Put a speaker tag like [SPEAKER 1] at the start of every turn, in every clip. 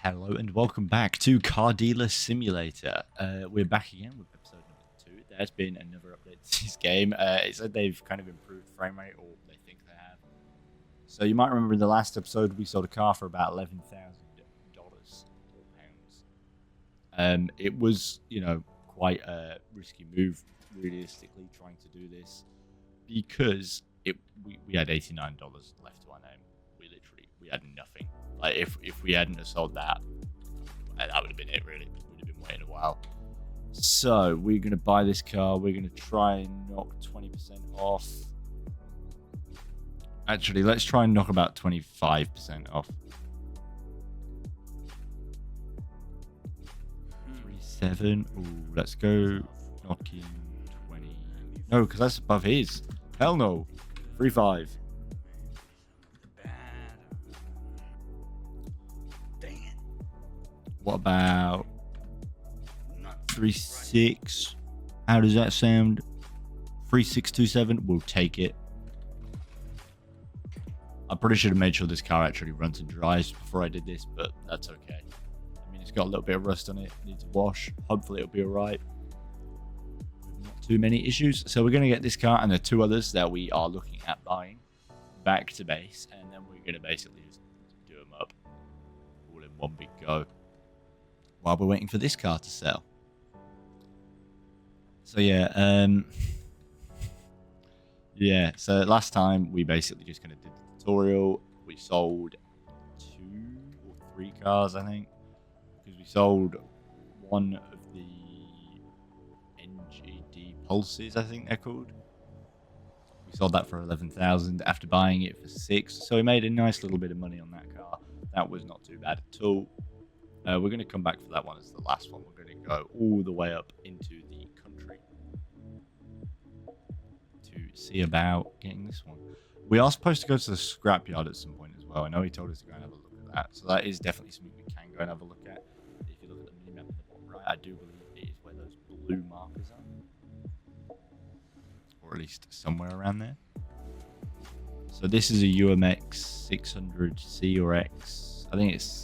[SPEAKER 1] Hello and welcome back to Car Dealer Simulator. We're back again with episode number 2. There's been another update to this game. It said they've kind of improved frame rate, or they think they have. So you might remember in the last episode we sold a car for about $11,000 or pounds. It was, quite a risky move, realistically, trying to do this because we had $89 left to our name. We had nothing. Like if we hadn't have sold that, that would have been it. Really, would have been waiting a while. So we're gonna buy this car. We're gonna try and knock 20% off. Actually, let's try and knock about 25% off. 37. Ooh, let's go knocking 20. No, because that's above his. Hell no. 35. What about 36? How does that sound? 3627. We'll take it. I probably should have made sure this car actually runs and dries before I did this, but that's okay. I mean, it's got a little bit of rust on it. Needs a wash. Hopefully it'll be all right. Not too many issues. So we're going to get this car and the two others that we are looking at buying back to base, and then we're going to basically just do them up all in one big go while we're waiting for this car to sell. So so last time we basically just kind of did the tutorial. We sold 2 or 3 cars, I think, because we sold one of the NGD Pulses, I think they're called. We sold that for 11,000 after buying it for 6, so we made a nice little bit of money on that car. That was not too bad at all. We're going to come back for that one as the last one. We're going to go all the way up into the country to see about getting this one. We are supposed to go to the scrapyard at some point as well. I know he told us to go and have a look at that. So that is definitely something we can go and have a look at. If you look at the mini map in the bottom right, I do believe it is where those blue markers are. Or at least somewhere around there. So this is a UMX 600C or X. I think it's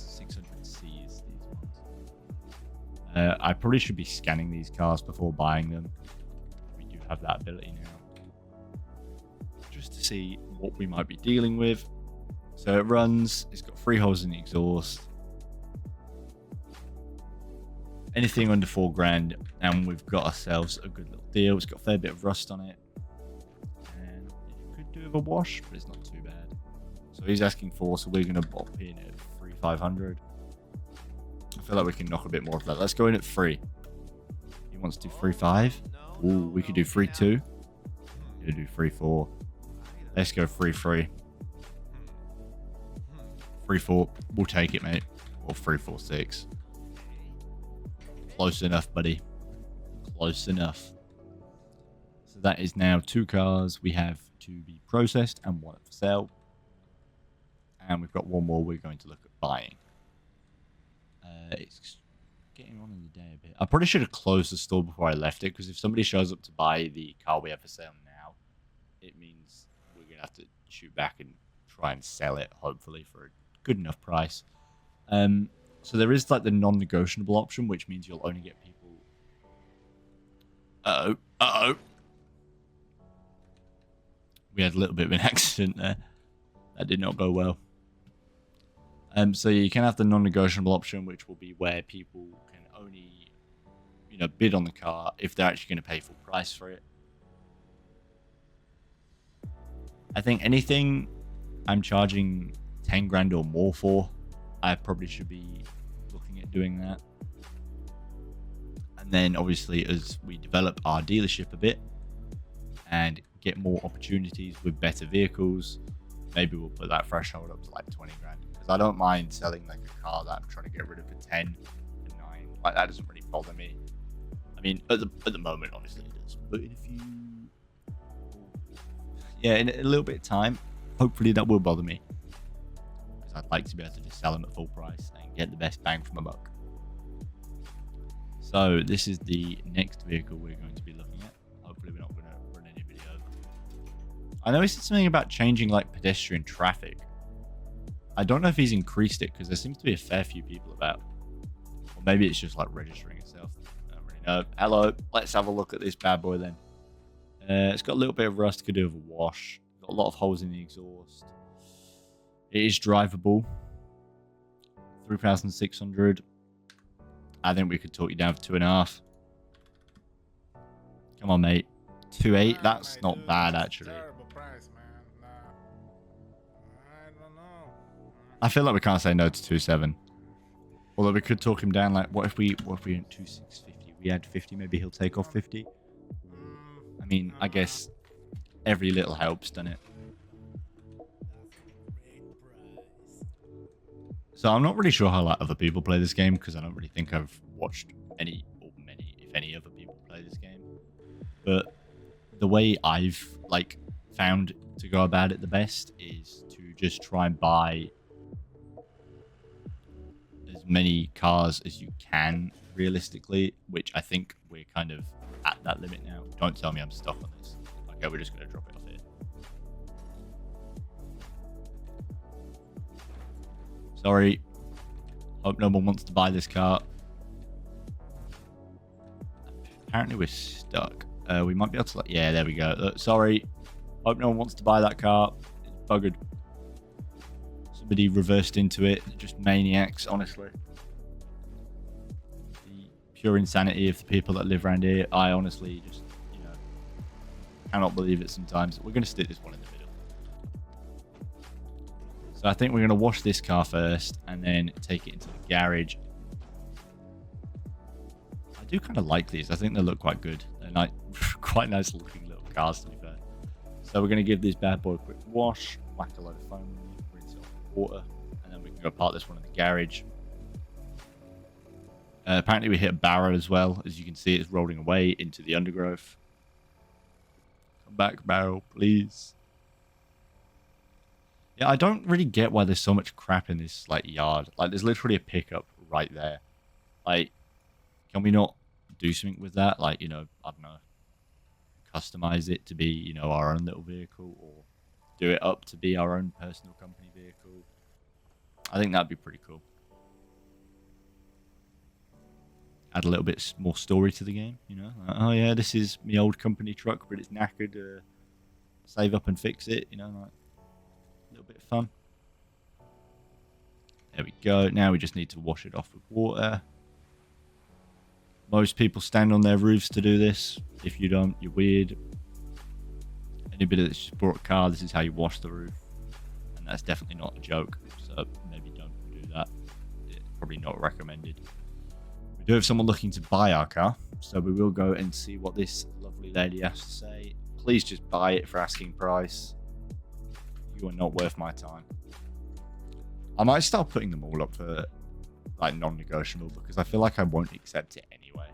[SPEAKER 1] I probably should be scanning these cars before buying them. We do have that ability now. Just to see what we might be dealing with. So it runs, it's got 3 holes in the exhaust. Anything under $4,000, and we've got ourselves a good little deal. It's got a fair bit of rust on it. And it could do with a wash, but it's not too bad. So he's asking for, so we're going to bop in at 3,500. I feel like we can knock a bit more of that. Let's go in at 3. He wants to do 3.5. Ooh, we could do 3.2. We could do 3.4. Let's go 3.3. 3.4. We'll take it, mate. Or 3.46. Close enough, buddy. Close enough. So that is now 2 cars we have to be processed and 1 for sale. And we've got 1 more we're going to look at buying. It's getting on in the day a bit. I probably should have closed the store before I left it, because if somebody shows up to buy the car we have for sale now, it means we're going to have to shoot back and try and sell it, hopefully, for a good enough price. So there is like the non-negotiable option, which means you'll only get people... Uh-oh. We had a little bit of an accident there. That did not go well. So you can have the non-negotiable option, which will be where people can only, bid on the car if they're actually going to pay full price for it. I think anything I'm charging 10 grand or more for, I probably should be looking at doing that. And then obviously as we develop our dealership a bit and get more opportunities with better vehicles, maybe we'll put that threshold up to like 20 grand. Because I don't mind selling like a car that I'm trying to get rid of for 10 and 9. Like, that doesn't really bother me. I mean, at the moment, obviously it does. But in a few... Yeah, in a little bit of time, hopefully that will bother me. Because I'd like to be able to just sell them at full price and get the best bang for my buck. So this is the next vehicle we're going to be looking at. Hopefully we're not going to run anybody over. I know he said something about changing like pedestrian traffic. I don't know if he's increased it because there seems to be a fair few people about. Or maybe it's just like registering itself. I don't really know. Hello, let's have a look at this bad boy then. It's got a little bit of rust, could do with a wash. Got a lot of holes in the exhaust. It is drivable. 3,600. I think we could talk you down for 2.5. Come on, mate. 2.8. That's not bad, actually.
[SPEAKER 2] Terrible price, man. Nah. I don't know.
[SPEAKER 1] I feel like we can't say no to 2.7. Although we could talk him down. Like, what if we went 2.650? We had 50. Maybe he'll take off 50. I mean, I guess every little helps, doesn't it? So I'm not really sure how like other people play this game because I don't really think I've watched any or many, if any, other people play this game. But the way I've like found to go about it the best is to just try and buy as many cars as you can realistically, which I think we're kind of at that limit now. Don't tell me I'm stuck on this. Okay, we're just going to drop it off here. Sorry. Hope no one wants to buy this car. Apparently we're stuck. We might be able to... Like, yeah, there we go. Sorry. Hope no one wants to buy that car. It's buggered. Somebody reversed into it. Just maniacs, honestly. The pure insanity of the people that live around here. I honestly just, you know, cannot believe it sometimes. We're going to stick this one in the middle. So I think we're going to wash this car first and then take it into the garage. I do kind of like these. I think they look quite good. They're like quite nice looking little cars, to be fair. So we're going to give this bad boy a quick wash, whack a load of foam in it, rinse it off with water, and then we can go park this one in the garage. Apparently we hit a barrow as well. As you can see, it's rolling away into the undergrowth. Come back, barrow, please. Yeah, I don't really get why there's so much crap in this like yard. Like, there's literally a pickup right there. Like, can we not do something with that? Like, you know, I don't know, customize it to be, you know, our own little vehicle, or do it up to be our own personal company vehicle. I think that'd be pretty cool. Add a little bit more story to the game, you know. Like, oh yeah, this is my old company truck, but it's knackered. Save up and fix it, you know, like. A little bit of fun. There we go. Now we just need to wash it off with water. Most people stand on their roofs to do this. If you don't, you're weird. Anybody that's just bought a car, this is how you wash the roof. And that's definitely not a joke. So maybe don't do that. It's probably not recommended. We do have someone looking to buy our car. So we will go and see what this lovely lady has to say. Please just buy it for asking price. You are not worth my time. I might start putting them all up for like non-negotiable because I feel like I won't accept it anyway.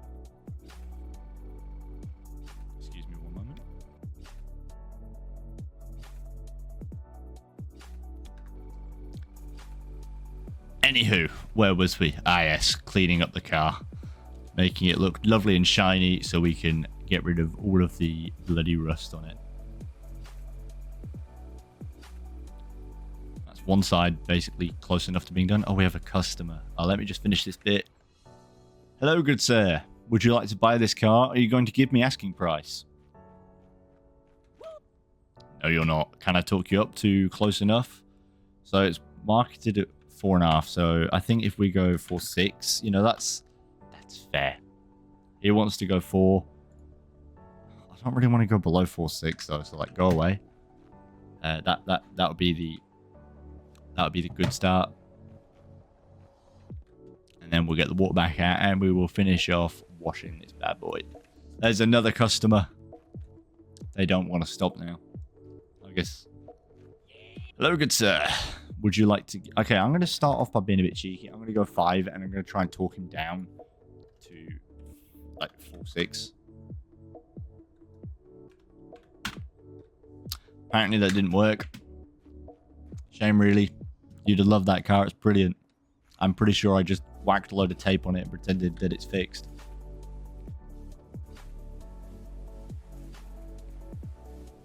[SPEAKER 1] Excuse me one moment. Anywho, where was we? Ah yes, cleaning up the car. Making it look lovely and shiny so we can get rid of all of the bloody rust on it. One side basically close enough to being done. Oh, we have a customer. Let me just finish this bit. Hello, good sir. Would you like to buy this car? Are you going to give me asking price? No, you're not. Can I talk you up to close enough? So it's marketed at 4.5. So I think if we go for 6, you know, that's fair. He wants to go 4. I don't really want to go below 4.6 though. So like, go away. That would be the. That would be the good start. And then we'll get the water back out and we will finish off washing this bad boy. There's another customer. They don't want to stop now, I guess. Hello, good sir. Would you like to... Okay, I'm going to start off by being a bit cheeky. I'm going to go 5 and I'm going to try and talk him down to like 4.6. Apparently that didn't work. Shame, really. You'd have loved that car. It's brilliant. I'm pretty sure I just whacked a load of tape on it and pretended that it's fixed.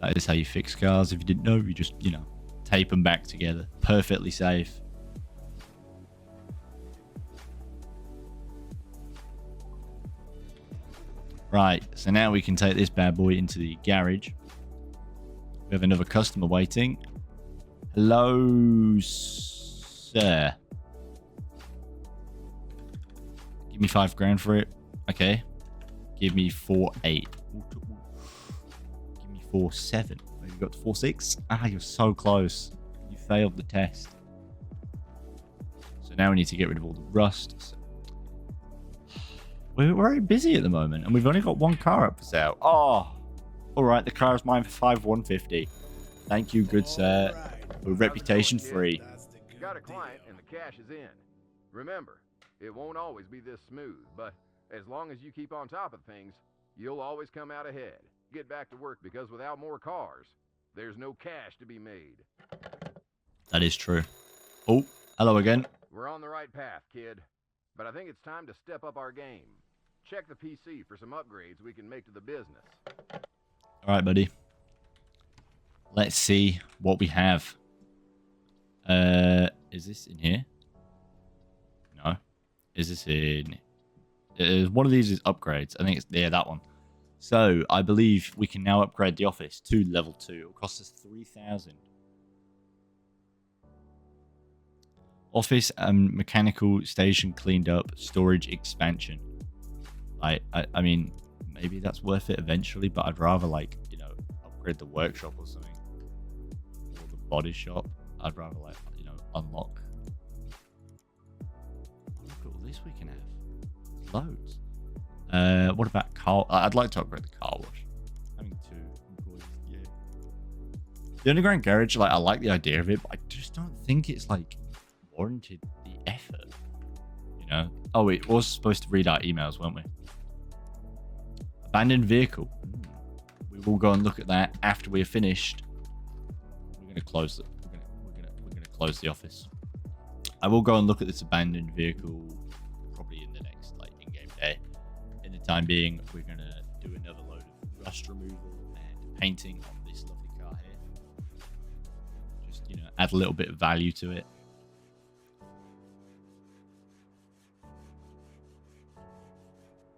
[SPEAKER 1] That is how you fix cars. If you didn't know, you just, you know, tape them back together. Perfectly safe. Right, so now we can take this bad boy into the garage. We have another customer waiting. Hello, sir. Give me 5 grand for it. Okay. Give me 4.8. Give me 4.7. Oh, you got to 4.6? Ah, you're so close. You failed the test. So now we need to get rid of all the rust. So we're very busy at the moment, and we've only got 1 car up for sale. Oh, all right. The car is mine for 5,150. Thank you, good sir. We're reputation free.
[SPEAKER 3] You got a client, and the cash is in. Remember, it won't always be this smooth, but as long as you keep on top of things, you'll always come out ahead. Get back to work, because without more cars, there's no cash to be made.
[SPEAKER 1] That is true. Oh, hello again.
[SPEAKER 3] We're on the right path, kid. But I think it's time to step up our game. Check the PC for some upgrades we can make to the business.
[SPEAKER 1] All right, buddy. Let's see what we have. Is this in here? No. Is this in... one of these is upgrades. I think it's... Yeah, that one. So, I believe we can now upgrade the office to level 2. It'll cost us 3,000. Office and mechanical station cleaned up. Storage expansion. I mean, maybe that's worth it eventually, but I'd rather, like, you know, upgrade the workshop or something. Or the body shop. I'd rather, like, you know, unlock. Look at all this we can have. Loads. What about car? I'd like to upgrade the car wash. Having 2 employees, yeah. The underground garage, like, I like the idea of it, but I just don't think it's, like, warranted the effort. You know? Oh, it was supposed to read our emails, weren't we? Abandoned vehicle. We will go and look at that after we are finished. We're going to close it. We're going to close the office. I will go and look at this abandoned vehicle probably in the next, like, in-game day. In the time being, we're going to do another load of rust removal and painting on this lovely car here. Just, you know, add a little bit of value to it.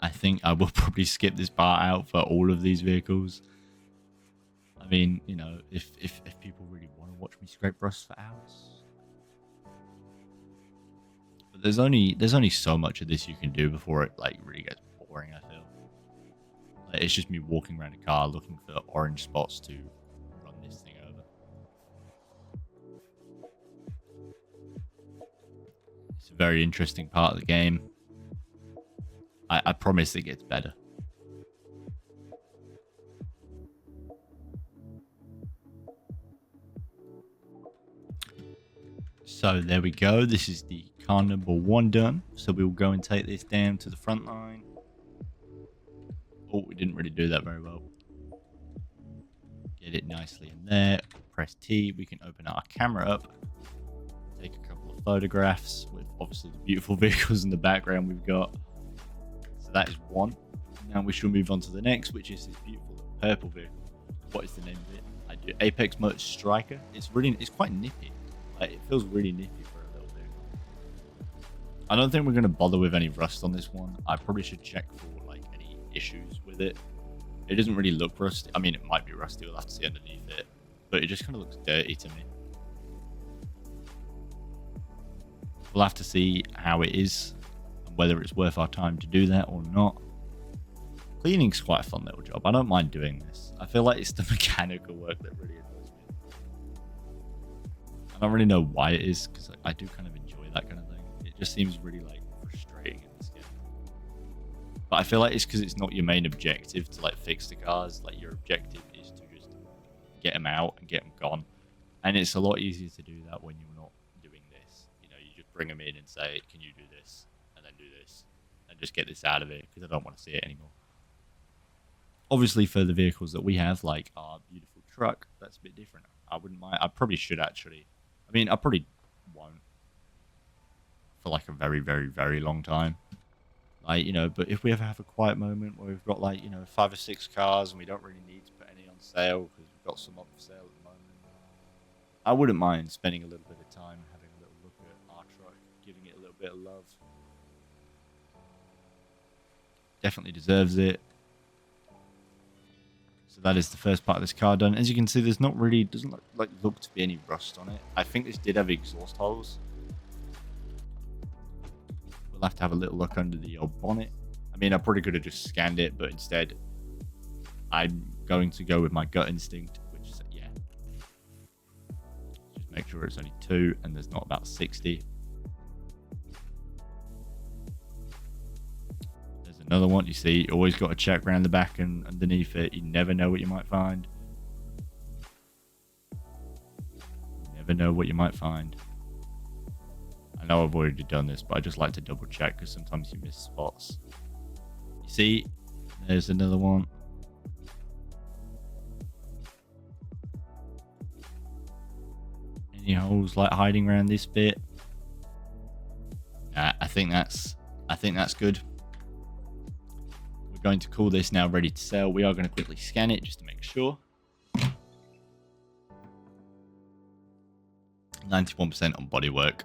[SPEAKER 1] I think I will probably skip this part out for all of these vehicles. I mean, you know, if people really want to watch me scrape rust for hours. But there's only so much of this you can do before it, like, really gets boring, I feel. Like, it's just me walking around a car looking for orange spots to run this thing over. It's a very interesting part of the game. I promise it gets better. So there we go. This is the car number 1 done. So we'll go and take this down to the front line. Oh, we didn't really do that very well. Get it nicely in there. Press T. We can open our camera up. Take a couple of photographs with obviously the beautiful vehicles in the background we've got. So that is 1. Now we shall move on to the next, which is this beautiful purple vehicle. What is the name of it? I do Apex Motors Striker. It's quite nippy. Like, it feels really nippy for a little vehicle. I don't think we're going to bother with any rust on this one. I probably should check for, like, any issues with it. It doesn't really look rusty. I mean, it might be rusty. We'll have to see underneath it. But it just kind of looks dirty to me. We'll have to see how it is and whether it's worth our time to do that or not. Cleaning's quite a fun little job. I don't mind doing this. I feel like it's the mechanical work that really annoys me. I don't really know why it is, because I do kind of enjoy that kind of thing. It just seems really, like, frustrating in this game. But I feel like it's because it's not your main objective to, like, fix the cars. Like, your objective is to just get them out and get them gone. And it's a lot easier to do that when you're not doing this. You know, you just bring them in and say, can you do this? And then do this. And just get this out of it, because I don't want to see it anymore. Obviously, for the vehicles that we have, like our beautiful truck, that's a bit different. I wouldn't mind. I probably should, actually. I mean, I probably won't for, like, a very, very, very long time. Like, you know, but if we ever have a quiet moment where we've got, like, you know, 5 or 6 cars and we don't really need to put any on sale because we've got some up for sale at the moment, I wouldn't mind spending a little bit of time having a little look at our truck, giving it a little bit of love. Definitely deserves it. So that is the first part of this car done. As you can see, there's not really, doesn't look to be any rust on it. I think this did have exhaust holes. We'll have to have a little look under the old bonnet. I mean, I probably could have just scanned it, but instead I'm going to go with my gut instinct, which is, yeah. Just make sure it's only 2 and there's not about 60. There's another one. You see, you always got to check around the back and underneath it. You never know what you might find. You never know what you might find. I know I've already done this, but I just like to double check because sometimes you miss spots. You see, there's another one. Any holes like hiding around this bit? I think that's good. We're going to call this now ready to sell. We are going to quickly scan it just to make sure. 91% on bodywork.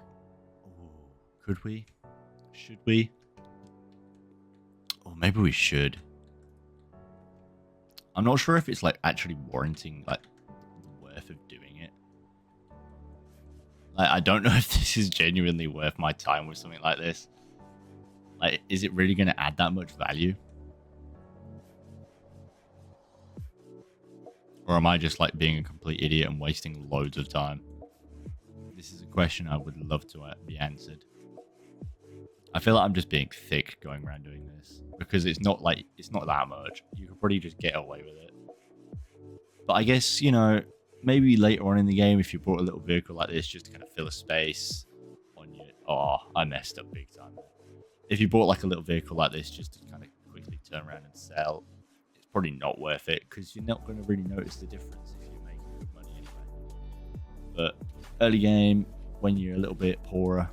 [SPEAKER 1] Could we? Should we? Or maybe we should. I'm not sure if it's like actually warranting like the worth of doing it. Like, I don't know if this is genuinely worth my time with something like this. Like, is it really going to add that much value? Or am I just like being a complete idiot and wasting loads of time? This is a question I would love to be answered. I feel like I'm just being thick going around doing this because it's not that much. You could probably just get away with it. But I guess, you know, maybe later on in the game, if you bought a little vehicle like this just to kind of fill a space on your... Oh, I messed up big time. If you bought like a little vehicle like this just to kind of quickly turn around and sell, it's probably not worth it because you're not going to really notice the difference if you're making good money anyway. But early game, when you're a little bit poorer,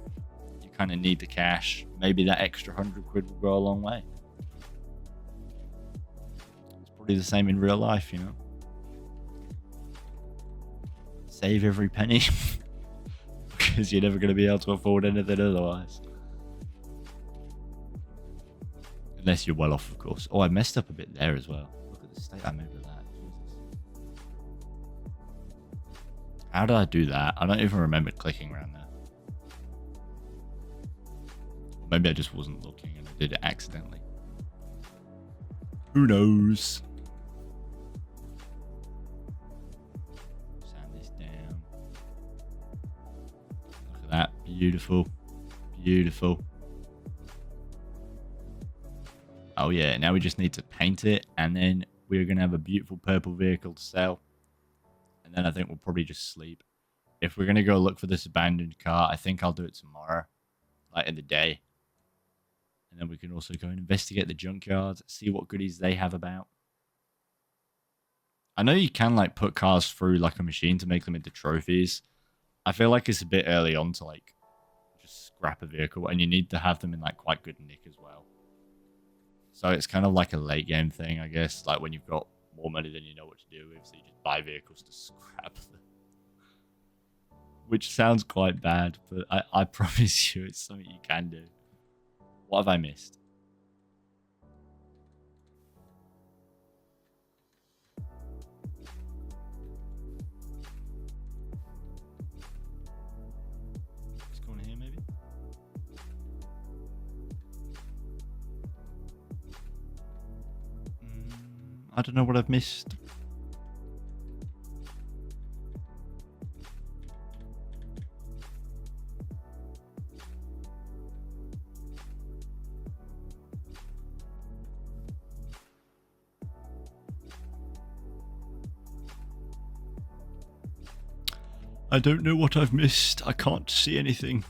[SPEAKER 1] you kind of need the cash. Maybe that extra 100 quid will go a long way. It's probably the same in real life, you know. Save every penny because you're never going to be able to afford anything otherwise. Unless you're well off, of course. Oh, I messed up a bit there as well. Look at the state I made with that. Jesus. How did I do that? I don't even remember clicking around there. Maybe I just wasn't looking and I did it accidentally. Who knows? Sand this down. Look at that. Beautiful. Beautiful. Oh yeah, now we just need to paint it and then we're going to have a beautiful purple vehicle to sell. And then I think we'll probably just sleep. If we're going to go look for this abandoned car, I think I'll do it tomorrow. Like in the day. And then we can also go and investigate the junkyard, see what goodies they have about. I know you can like put cars through like a machine to make them into trophies. I feel like it's a bit early on to like just scrap a vehicle and you need to have them in like quite good nick as well. So it's kind of like a late game thing, I guess. Like when you've got more money than you know what to do with, so you just buy vehicles to scrap them. Which sounds quite bad, but I promise you it's something you can do. What have I missed? Let's go in here maybe. I don't know what I've missed. I don't know what I've missed. I can't see anything.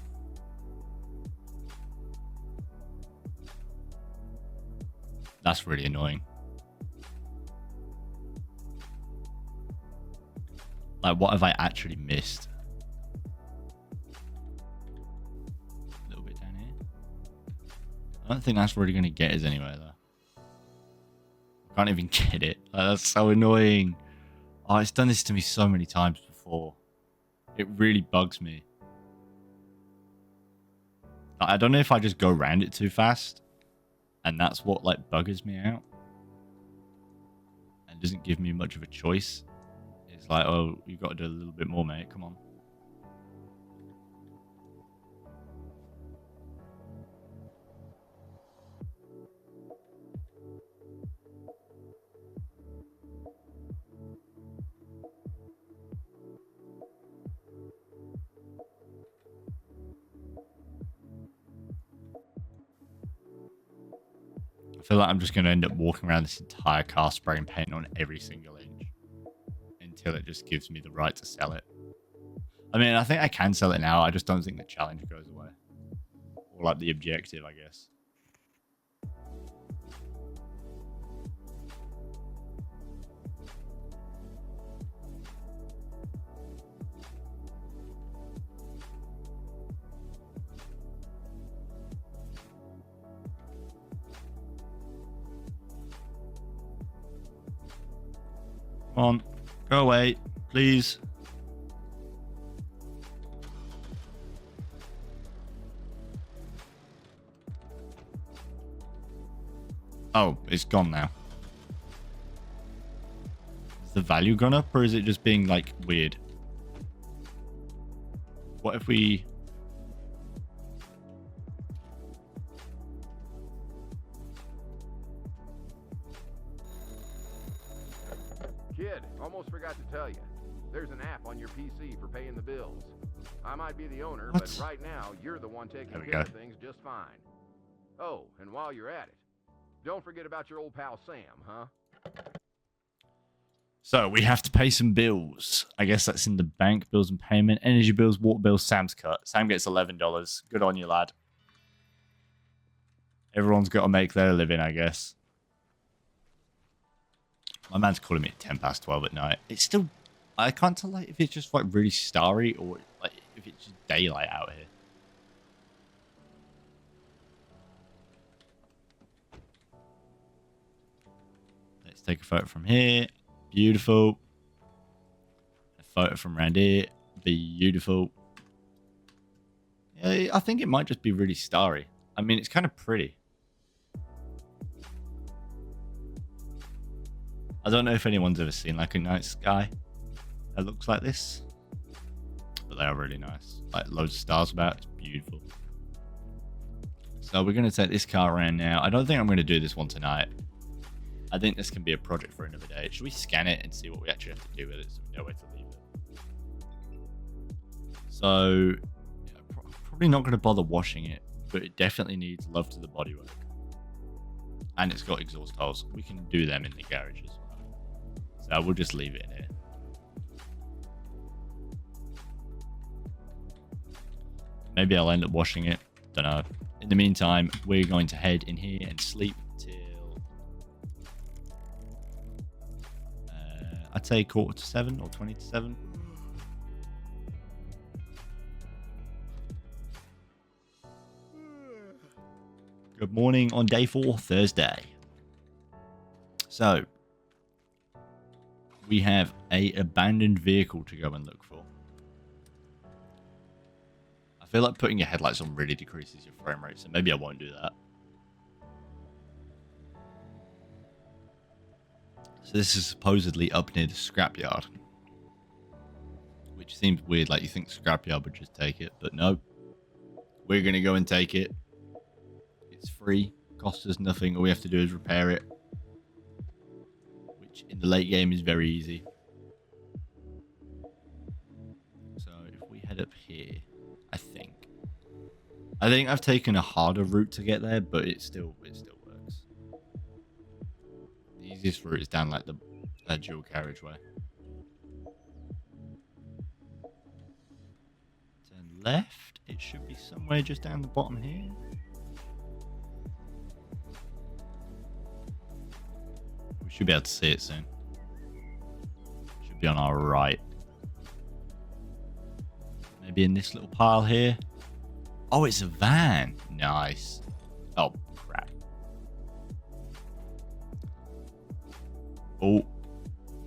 [SPEAKER 1] That's really annoying. Like, what have I actually missed? A little bit down here. I don't think that's really going to get us anywhere, though. I can't even get it. Like, that's so annoying. Oh, it's done this to me so many times before. It really bugs me. I don't know if I just go around it too fast. And that's what, like, buggers me out. And It doesn't give me much of a choice. It's like, oh, you've got to do a little bit more, mate. Come on. I feel like I'm just going to end up walking around this entire car spraying paint on every single inch until it just gives me the right to sell it. I mean, I think I can sell it now. I just don't think the challenge goes away. Or like the objective, I guess. Come on, go away, please. Oh, it's gone now. Is the value gone up, or is it just being, like, weird? What if we...
[SPEAKER 3] Kid, almost forgot to tell you. There's an app on your PC for paying the bills. I might be the owner,
[SPEAKER 1] What?
[SPEAKER 3] but right now, you're the one taking
[SPEAKER 1] There we
[SPEAKER 3] care
[SPEAKER 1] go.
[SPEAKER 3] of things just fine. Oh, and while you're at it, don't forget about your old pal Sam, huh?
[SPEAKER 1] So we have to pay some bills. I guess that's in the bank. Bills and payment. Energy bills, water bills, Sam's cut. Sam gets $11. Good on you, lad. Everyone's got to make their living, I guess. My man's calling me at 12 at night. It's still... I can't tell like, if it's just like really starry or like if it's just daylight out here. Let's take a photo from here. Beautiful. A photo from around here. Beautiful. Yeah, I think it might just be really starry. I mean, it's kind of pretty. I don't know if anyone's ever seen like a night sky that looks like this, but they are really nice. Like loads of stars about. It's beautiful. So we're going to take this car around now. I don't think I'm going to do this one tonight. I think this can be a project for another day. Should we scan it and see what we actually have to do with it so we know where to leave it? So yeah, probably not going to bother washing it, but it definitely needs love to the bodywork. And it's got exhaust holes. We can do them in the garage as well. So we'll just leave it in here. Maybe I'll end up washing it. Don't know. In the meantime, we're going to head in here and sleep till... I'd say 6:45 or 20 to 7. Good morning on day 4, Thursday. So, we have a abandoned vehicle to go and look for. I feel like putting your headlights on really decreases your frame rate, so maybe I won't do that. So this is supposedly up near the scrapyard, which seems weird. Like you think the scrapyard would just take it, but no. We're going to go and take it. It's free, costs us nothing. All we have to do is repair it, which in the late game is very easy. So if we head up here, I think I've taken a harder route to get there, but it still works. The easiest route is down like the dual carriageway. Turn left. It should be somewhere just down the bottom here. We should be able to see it soon. Should be on our right. Maybe in this little pile here. Oh, it's a van. Nice. Oh, crap. Oh.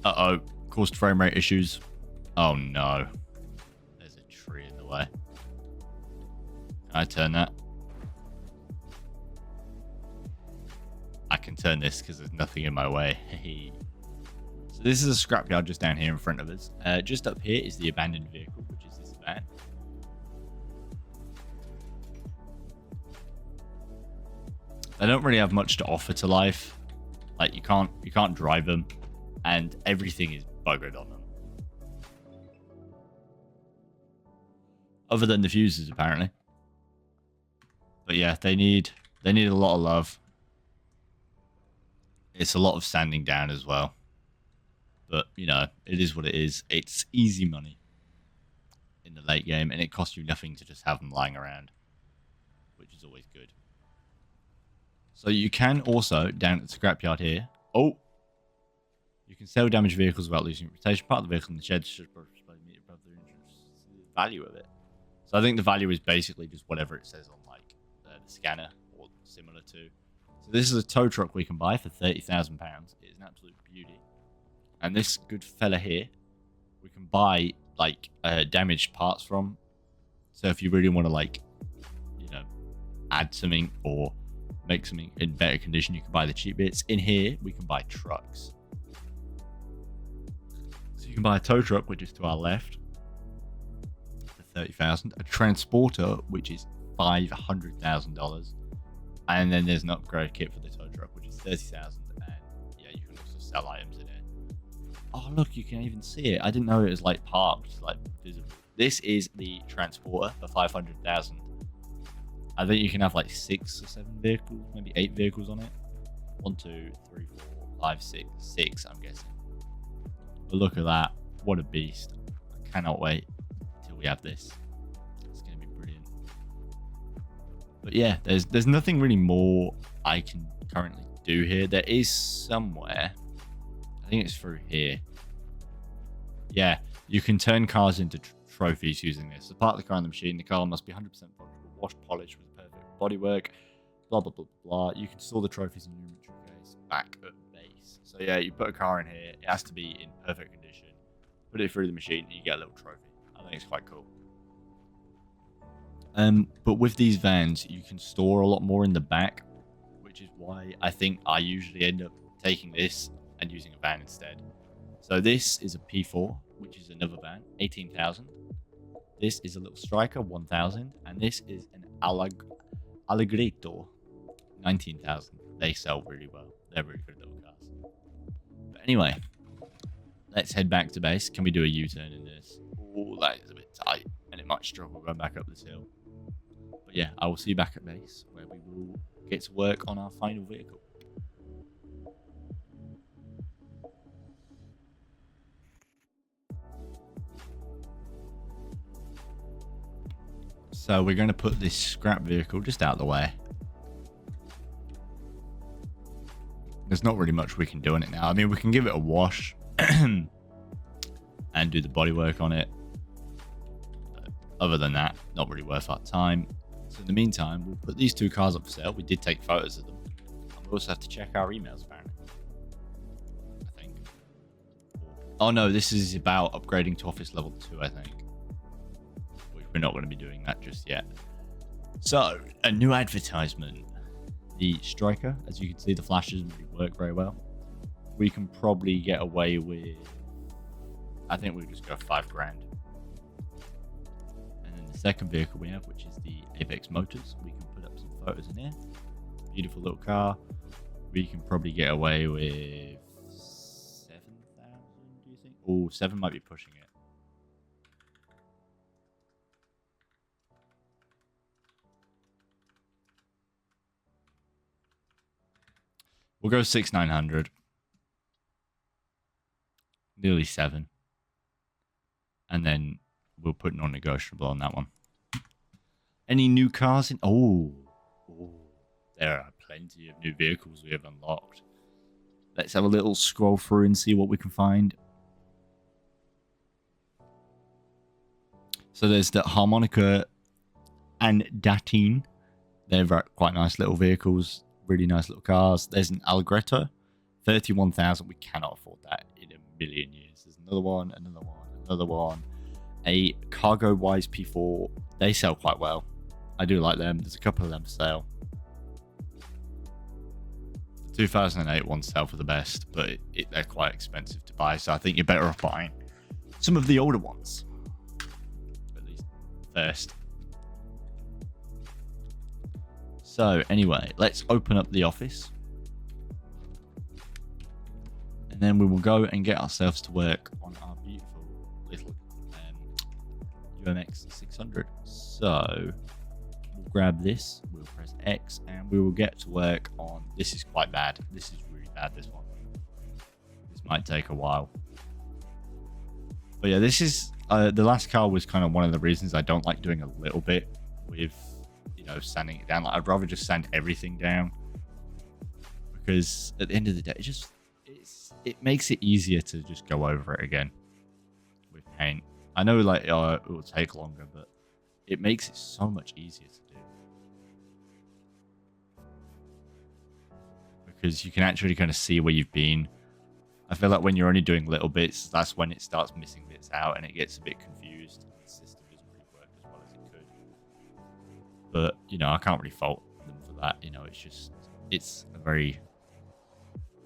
[SPEAKER 1] Uh-oh. Caused frame rate issues. Oh, no. There's a tree in the way. Can I turn that? I can turn this because there's nothing in my way. Hey. So this is a scrapyard just down here in front of us. Just up here is the abandoned vehicle, which is this van. They don't really have much to offer to life. Like you can't drive them, and everything is buggered on them. Other than the fuses, apparently. But yeah, they need a lot of love. It's a lot of sanding down as well. But, you know, it is what it is. It's easy money in the late game, and it costs you nothing to just have them lying around, which is always good. So you can also, down at the scrapyard here, you can sell damaged vehicles without losing reputation. Part of the vehicle in the shed should meet above the value of it. So I think the value is basically just whatever it says on like the scanner or similar to. So this is a tow truck we can buy for £30,000. It is an absolute beauty. And this good fella here, we can buy like damaged parts from. So if you really want to like, you know, add something or make something in better condition, you can buy the cheap bits. In here, we can buy trucks. So you can buy a tow truck, which is to our left, for £30,000. A transporter, which is $500,000. And then there's an upgrade kit for the tow truck, which is $30,000. And yeah, you can also sell items in it. Oh, look, you can even see it. I didn't know it was like parked, like visible. This is the transporter for $500,000. I think you can have like 6 or 7 vehicles, maybe 8 vehicles on it. 1, 2, 3, 4, 5, 6. 6, I'm guessing. But look at that. What a beast. I cannot wait till we have this. It's going to be brilliant. But yeah, there's nothing really more I can currently do here. There is somewhere. I think it's through here. Yeah, you can turn cars into trophies using this. As part of the car in the machine, the car must be 100% washed, polished with perfect bodywork, blah, blah, blah, blah. You can store the trophies in your inventory case back at base. So yeah, you put a car in here. It has to be in perfect condition. Put it through the machine and you get a little trophy. I think it's quite cool. But with these vans, you can store a lot more in the back, which is why I think I usually end up taking this and using a van instead. So this is a P4, which is another van, 18,000. This is a little striker, 1,000, and this is an Allegretto, 19,000. They sell really well. They're really good little cars. But anyway, let's head back to base. Can we do a U-turn in this? Oh, that is a bit tight, and it might struggle going back up this hill. But yeah, I will see you back at base, where we will get to work on our final vehicle. So we're going to put this scrap vehicle just out of the way. There's not really much we can do on it now. I mean, we can give it a wash and do the bodywork on it. But other than that, not really worth our time. So in the meantime, we'll put these 2 cars up for sale. We did take photos of them. And we also have to check our emails, apparently. I think. Oh no, this is about upgrading to office level 2, I think. We're not going to be doing that just yet. So, a new advertisement. The striker, as you can see, the flash doesn't really work very well. We can probably get away with, I think we'll just go $5,000. And then the second vehicle we have, which is the Apex Motors, we can put up some photos in here. Beautiful little car. We can probably get away with 7,000, do you think? Oh, 7 might be pushing it. We'll go 6,900. Nearly 7. And then we'll put non-negotiable on that one. Any new cars in? Oh, there are plenty of new vehicles we have unlocked. Let's have a little scroll through and see what we can find. So there's the Harmonica and Datine. They're quite nice little vehicles. Really nice little cars. There's an Allegretto, 31,000. We cannot afford that in a million years. There's another one, another one. A Cargo Wise P4. They sell quite well. I do like them. There's a couple of them for sale. 2008 ones sell for the best, but they're quite expensive to buy. So I think you're better off buying some of the older ones, at least first. So anyway, let's open up the office. And then we will go and get ourselves to work on our beautiful little UMX 600. So we'll grab this, we'll press X, and we will get to work on... This is quite bad. This is really bad, this one. This might take a while. But yeah, this is... the last car was kind of one of the reasons I don't like doing a little bit with, you know, sanding it down. Like, I'd rather just sand everything down. Because at the end of the day, it makes it easier to just go over it again with paint. I know, like, it will take longer, but it makes it so much easier to do. Because you can actually kind of see where you've been. I feel like when you're only doing little bits, that's when it starts missing bits out and it gets a bit confused. The system doesn't really work as well as it could. But, you know, I can't really fault them for that. You know, it's a very,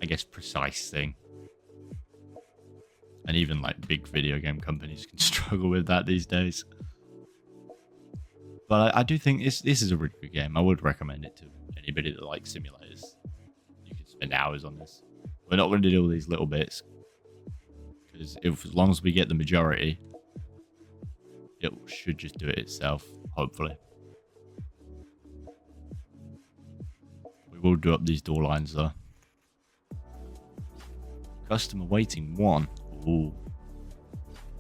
[SPEAKER 1] I guess, precise thing. And even like big video game companies can struggle with that these days. But I do think this is a really good game. I would recommend it to anybody that likes simulators. You can spend hours on this. We're not going to do all these little bits. Because as long as we get the majority, it should just do it itself, hopefully. We will do up these door lines though. Customer waiting 1. Ooh.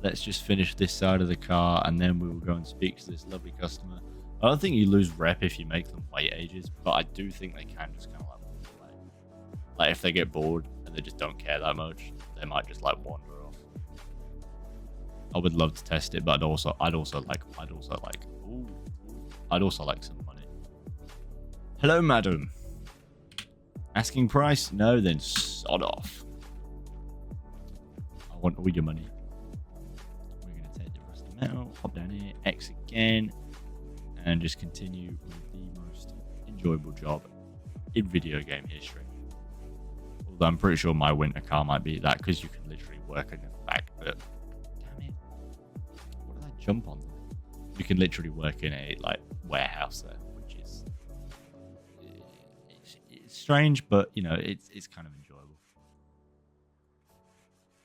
[SPEAKER 1] Let's just finish this side of the car and then we will go and speak to this lovely customer. I don't think you lose rep if you make them wait ages, but I do think they can just kind of like walk away. Like if they get bored and they just don't care that much, they might just like wander off. I would love to test it, but I'd also like some money. Hello, madam. Asking price? No, then sod off. I want all your money. We're going to take the rest of the metal, hop down here, X again, and just continue with the most enjoyable job in video game history. Although I'm pretty sure my winter car might be that because you can literally work in the back, but damn it. What did I jump on? You can literally work in a like warehouse there, which is it's strange, but you know, it's kind of enjoyable.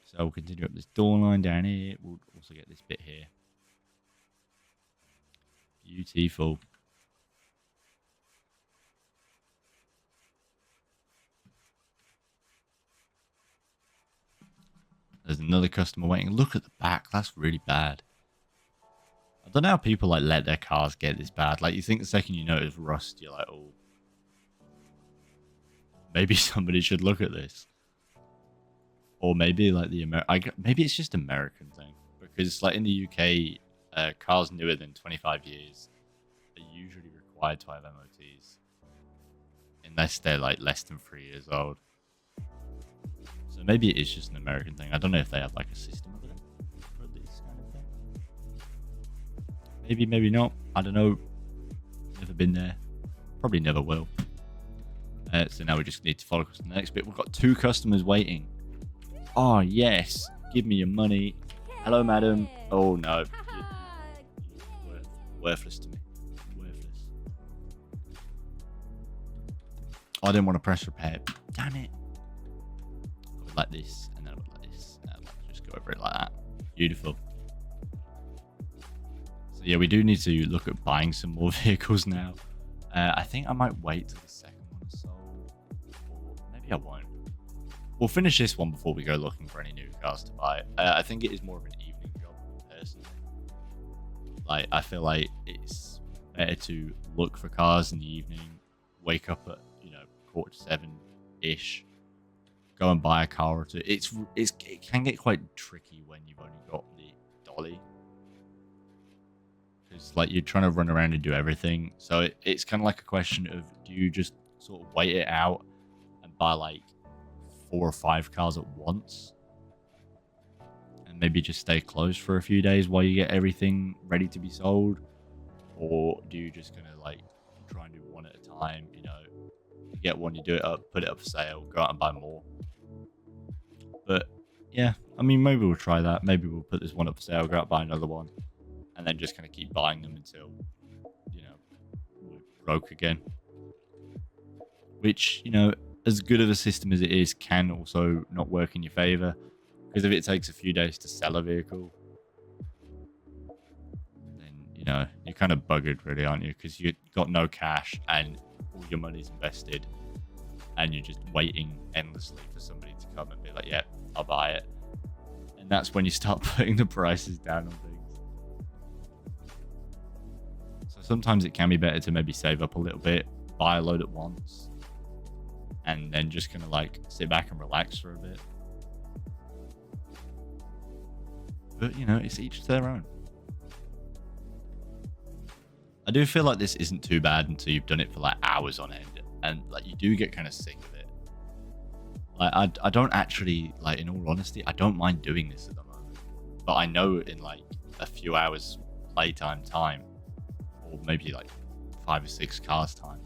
[SPEAKER 1] So we'll continue up this door line down here. We'll also get this bit here. Beautiful. There's another customer waiting. Look at the back. That's really bad. I don't know how people like let their cars get this bad. Like you think the second you notice rust, you're like, oh, maybe somebody should look at this. Or maybe like maybe it's just American thing because like in the UK, cars newer than 25 years are usually required to have MOTs unless they're like less than 3 years old. So maybe it is just an American thing. I don't know if they have like a system of it for this kind of thing. Maybe, maybe not. I don't know. Never been there. Probably never will. So now we just need to follow us to the next bit. We've got 2 customers waiting. Oh, yes. Give me your money. Hello, madam. Oh, no. You're worthless to me. Worthless. Oh, I didn't want to press repair. Damn it. I would like this, and then I would like this. And I'd like to just go over it like that. Beautiful. So, yeah, we do need to look at buying some more vehicles now. I think I might wait till the second one is sold. Or maybe I won't. We'll finish this one before we go looking for any new cars to buy. I think it is more of an evening job, personally. Like, I feel like it's better to look for cars in the evening, wake up at, 7:45-ish, go and buy a car or two. It can get quite tricky when you've only got the dolly. Because, like, you're trying to run around and do everything. So it's kind of like a question of, do you just sort of wait it out and buy, like, 4 or 5 cars at once and maybe just stay closed for a few days while you get everything ready to be sold? Or do you just gonna like try and do one at a time, get one, you do it up, put it up for sale, go out and buy more. But yeah, I mean, maybe we'll try that. Maybe we'll put this one up for sale, go out and buy another one, and then just kind of keep buying them until, you know, we're broke again. Which, you know, as good of a system as it is, can also not work in your favor. Because if it takes a few days to sell a vehicle, then, you know, you're kind of buggered, really, aren't you? Because you've got no cash and all your money's invested, and you're just waiting endlessly for somebody to come and be like, yeah, I'll buy it. And that's when you start putting the prices down on things. So sometimes it can be better to maybe save up a little bit, buy a load at once, and then just kind of like sit back and relax for a bit. But, you know, it's each to their own. I do feel like this isn't too bad until you've done it for like hours on end, and like you do get kind of sick of it. Like I don't actually, like, in all honesty, I don't mind doing this at the moment, but I know in like a few hours playtime time, or maybe like 5 or 6 cars time,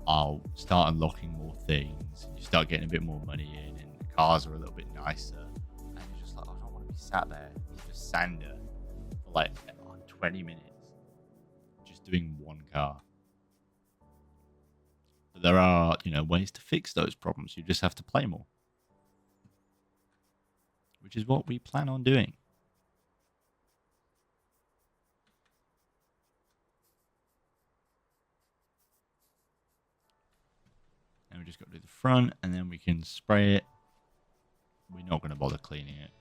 [SPEAKER 1] I'll start unlocking more things, and you start getting a bit more money in, and the cars are a little bit nicer, and you're just like, I don't want to be sat there with just Sander for like 20 minutes just doing one car. But there are, you know, ways to fix those problems. You just have to play more, which is what we plan on doing. And we just got to do the front, and then we can spray it. We're not going to bother cleaning it.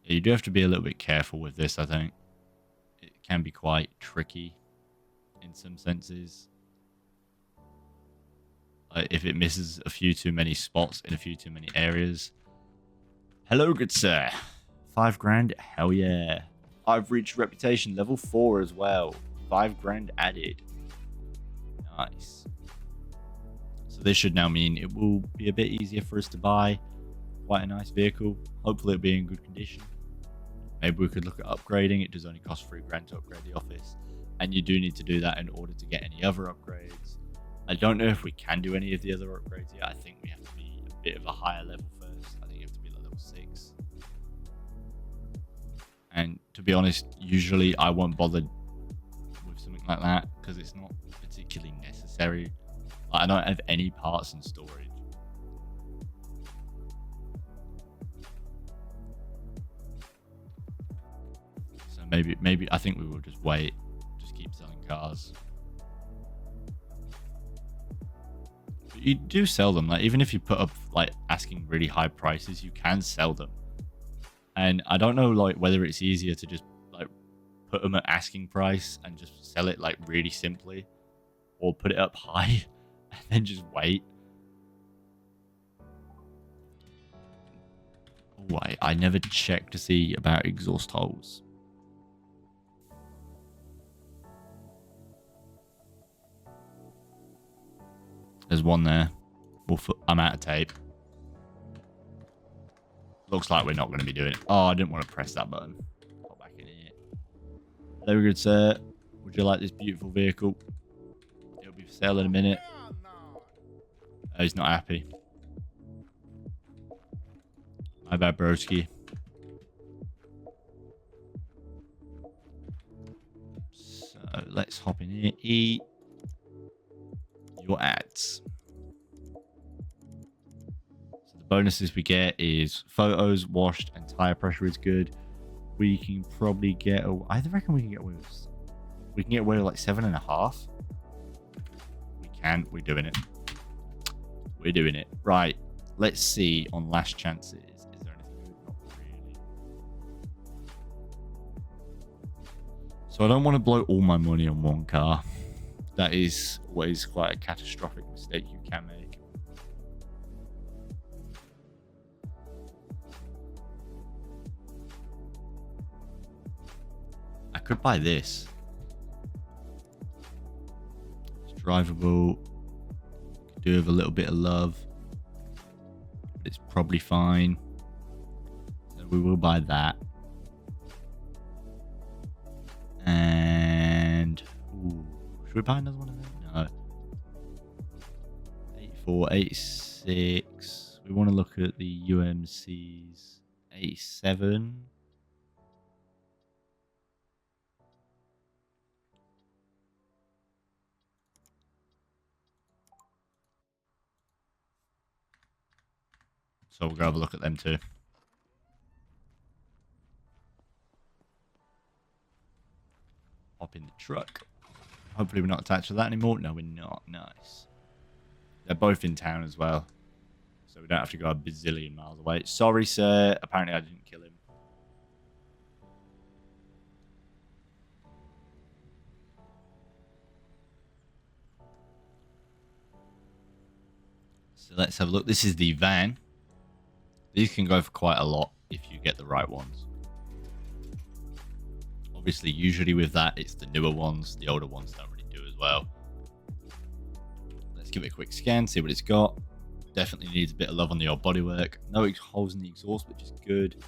[SPEAKER 1] Yeah, you do have to be a little bit careful with this, I think. It can be quite tricky in some senses. If it misses a few too many spots in a few too many areas. Hello, good sir. 5 grand? Hell yeah. I've reached reputation level 4 as well. 5 grand added. Nice. So this should now mean it will be a bit easier for us to buy quite a nice vehicle. Hopefully it'll be in good condition. Maybe we could look at upgrading. It does only cost 3 grand to upgrade the office, and you do need to do that in order to get any other upgrades. I don't know if we can do any of the other upgrades yet. I think we have to be a bit of a higher level first. I think you have to be like level 6. And to be honest, usually I won't bother with something like that because it's not particularly necessary. Like, I don't have any parts in storage. So maybe I think we will just wait, just keep selling cars. But you do sell them, like even if you put up like asking really high prices, you can sell them. And I don't know like whether it's easier to just like put them at asking price and just sell it like really simply, or put it up high and then just wait. Oh, I never checked to see about exhaust holes. There's one there. I'm out of tape. Looks like we're not going to be doing it. Oh, I didn't want to press that button. Pop back in here. Hello, good sir. Would you like this beautiful vehicle? It'll be for sale in a minute. Oh, he's not happy. My bad, broski. So let's hop in here. Eat your ads. So the bonuses we get is photos washed and tire pressure is good. We can probably get. I reckon we can get away with. We can get away with like 7.5. We can. We're doing it. We're doing it. Right. Let's see on last chances. Is there anything good? Not really. So I don't want to blow all my money on one car. That is always quite a catastrophic mistake you can make. I could buy this. It's drivable. Could do with a little bit of love. But it's probably fine. So we will buy that. And ooh, Should we buy another one of them? No. 84, 86. We want to look at the UMCs. 87. So we'll go have a look at them too. Hop in the truck. Hopefully we're not attached to that anymore. No, we're not. Nice. They're both in town as well. So we don't have to go a bazillion miles away. Sorry, sir. Apparently I didn't kill him. So let's have a look. This is the van. These can go for quite a lot if you get the right ones. Obviously, usually with that, it's the newer ones. The older ones don't really do as well. Let's give it a quick scan, see what it's got. Definitely needs a bit of love on the old bodywork. No holes in the exhaust, which is good.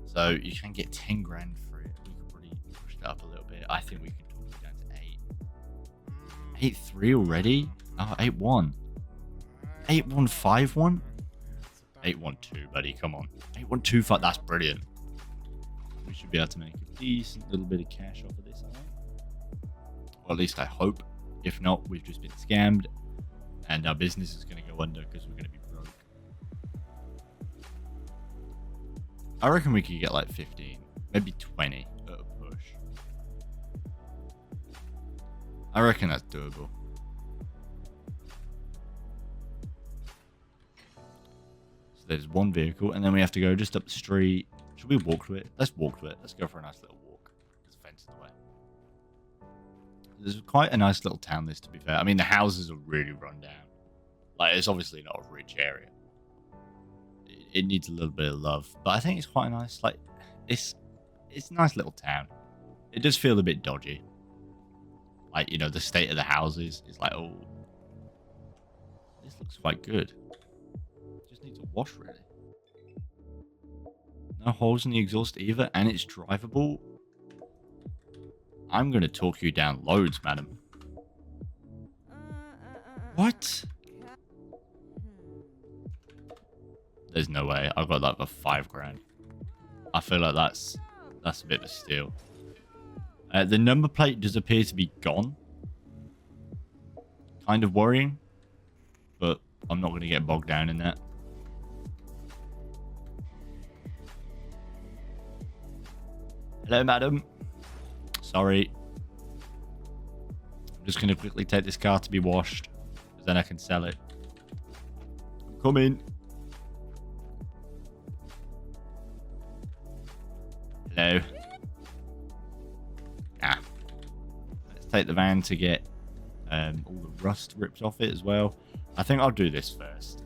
[SPEAKER 1] So you can get 10 grand for it. We could probably push that up a little bit. I think we can talk it down to 8. 8.3 already? Oh, 8.1. 8.151? 8.12, buddy. Come on. 8.125. That's brilliant. We should be able to make a decent little bit of cash off of this, I think. Or at least I hope. If not, we've just been scammed. And our business is going to go under because we're going to be broke. I reckon we could get like 15. Maybe 20 at a push. I reckon that's doable. So there's one vehicle. And then we have to go just up the street. Should we walk to it? Let's walk to it. Let's go for a nice little walk. There's a fence in the way. There's quite a nice little town, this, to be fair. I mean, the houses are really run down. Like, it's obviously not a rich area. It needs a little bit of love. But I think it's quite nice. Like, it's a nice little town. It does feel a bit dodgy. Like, you know, the state of the houses is like, oh, this looks quite good. Just needs a wash, really. No holes in the exhaust either, and it's drivable. I'm going to talk you down loads, madam. What? There's no way. I got that for 5 grand. I feel like that's a bit of a steal. The number plate does appear to be gone. Kind of worrying, but I'm not going to get bogged down in that. Hello, madam. Sorry. I'm just going to quickly take this car to be washed, because then I can sell it. Come in. Hello. Ah. Let's take the van to get all the rust ripped off it as well. I think I'll do this first,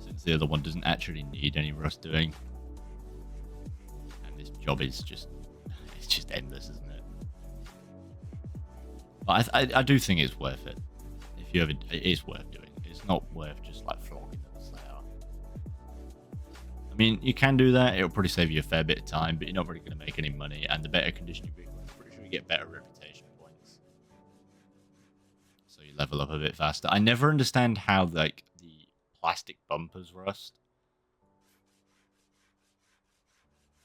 [SPEAKER 1] since the other one doesn't actually need any rust doing. Job is just, it's just endless, isn't it? But I do think it's worth it. If you ever, it is worth doing. It's not worth just like flogging them as they are. I mean, you can do that. It'll probably save you a fair bit of time, but you're not really going to make any money. And the better condition you vehicle, I'm pretty sure you get better reputation points. So you level up a bit faster. I never understand how like the plastic bumpers rust.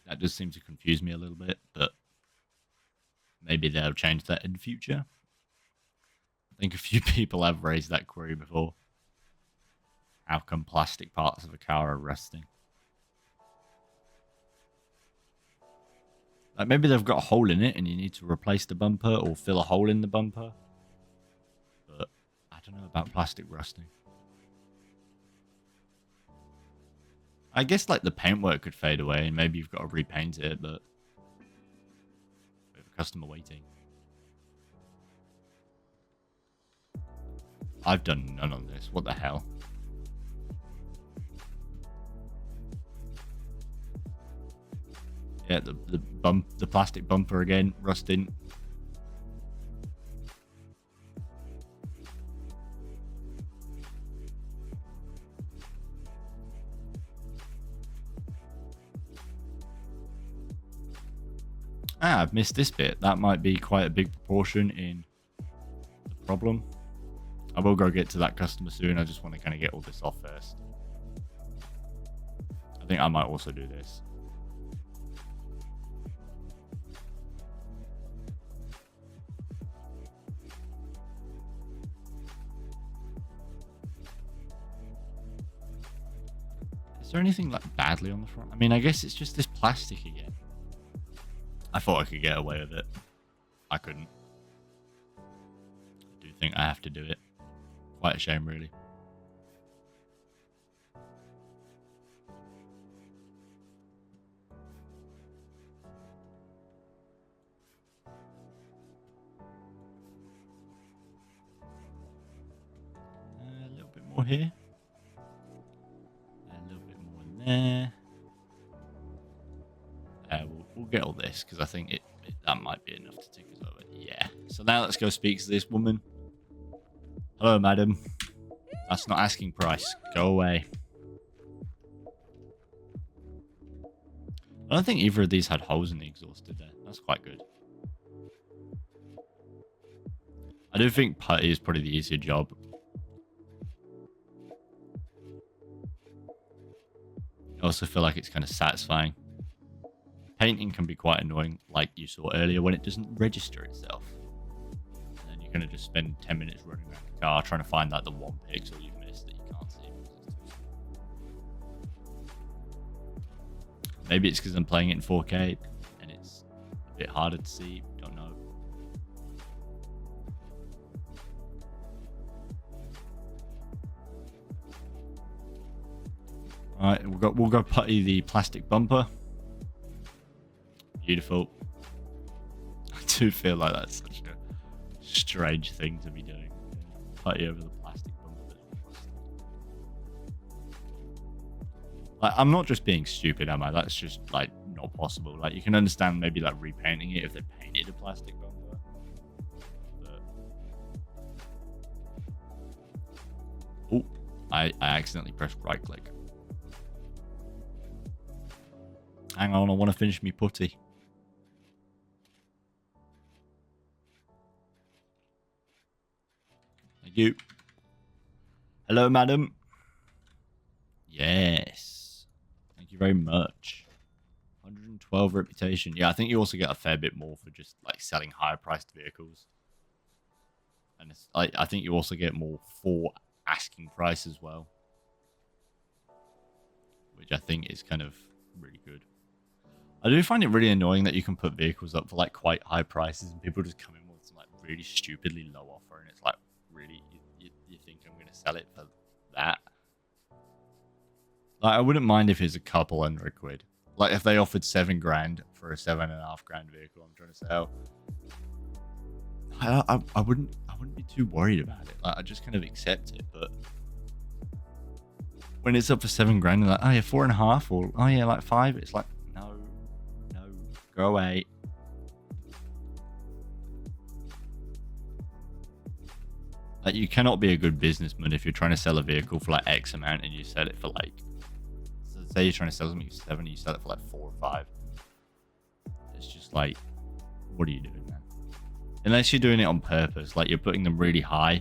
[SPEAKER 1] That does seem to confuse me a little bit, but maybe they'll change that in the future. I think a few people have raised that query before. How come plastic parts of a car are rusting? Like maybe they've got a hole in it and you need to replace the bumper or fill a hole in the bumper. But I don't know about plastic rusting. I guess like the paintwork could fade away and maybe you've got to repaint it, but we have a customer waiting. I've done none on this. What the hell? Yeah, the plastic bumper again, rusting. Ah, I've missed this bit. That might be quite a big proportion in the problem. I will go get to that customer soon. I just want to kind of get all this off first. I think I might also do this. Is there anything like badly on the front? I mean, I guess it's just this plastic again. I thought I could get away with it. I couldn't. I do think I have to do it. Quite a shame, really. A little bit more here. A little bit more in there. We'll get all this because I think that might be enough to take us over. Yeah. So now let's go speak to this woman. Hello, madam. That's not asking price. Go away. I don't think either of these had holes in the exhaust, did they? That's quite good. I do think putty is probably the easier job. I also feel like it's kind of satisfying. Painting can be quite annoying, like you saw earlier, when it doesn't register itself. And then you're going to just spend 10 minutes running around the car trying to find like the one pixel you've missed that you can't see. Maybe it's because I'm playing it in 4K and it's a bit harder to see. Don't know. Alright, we'll go putty the plastic bumper. Beautiful. I do feel like that's such a strange thing to be doing. Putty over the plastic bumper. Like, I'm not just being stupid, am I? That's just like not possible. Like, you can understand maybe like repainting it if they painted a plastic bumper. But... oh, I accidentally pressed right click. Hang on, I want to finish me putty. Thank you. Hello, madam. Yes. Thank you very much. 112 reputation. Yeah, I think you also get a fair bit more for just like selling higher priced vehicles. And it's, I think you also get more for asking price as well. Which I think is kind of really good. I do find it really annoying that you can put vehicles up for like quite high prices and people just come in with some like really stupidly low offer and it's like, really, you think I'm going to sell it for that? Like, I wouldn't mind if it's a couple £100. Like if they offered $7 grand for a $7.5 grand vehicle I'm trying to sell, I wouldn't be too worried about it. Like, I just kind of accept it. But when it's up for $7 grand, and like, oh yeah, 4.5, or oh yeah, like 5, it's like, no, go away. Like, you cannot be a good businessman if you're trying to sell a vehicle for like X amount and you sell it for like, so say you're trying to sell something for 7, you sell it for like 4 or 5. It's just like, what are you doing, man? Unless you're doing it on purpose, like you're putting them really high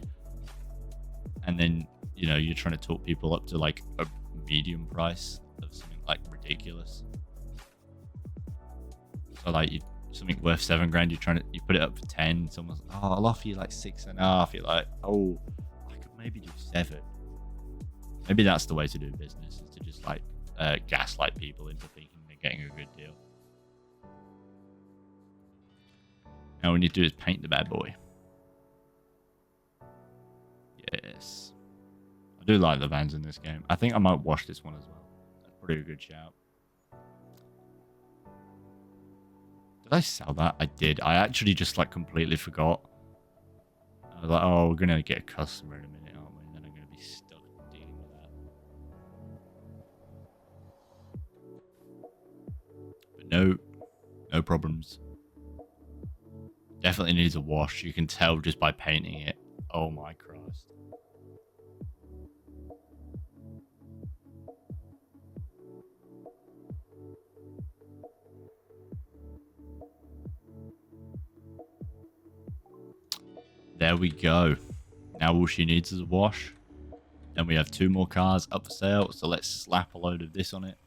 [SPEAKER 1] and then, you know, you're trying to talk people up to like a medium price of something like ridiculous. So like something worth $7 grand, you put it up for 10. Someone's like, oh, I'll offer you like 6.5. You're like, oh, I could maybe do 7. Maybe that's the way to do business, is to just like gaslight people into thinking they're getting a good deal. Now all we need to do is paint the bad boy. Yes. I do like the vans in this game. I think I might wash this one as well. That's pretty a good shout. Did I sell that? I did. I actually just like completely forgot. I was like, oh, we're going to get a customer in a minute, aren't we? And then I'm going to be stuck dealing with that. But no problems. Definitely needs a wash. You can tell just by painting it. Oh my Christ. There we go. Now all she needs is a wash. Then we have 2 more cars up for sale. So let's slap a load of this on it.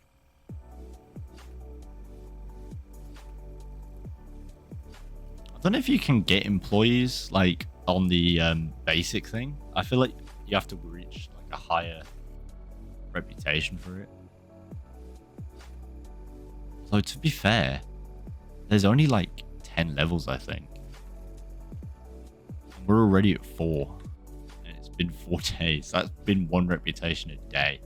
[SPEAKER 1] I don't know if you can get employees like on the basic thing. I feel like you have to reach like a higher reputation for it. So to be fair, there's only like 10 levels, I think. And we're already at 4. And it's been 4 days. That's been 1 reputation a day.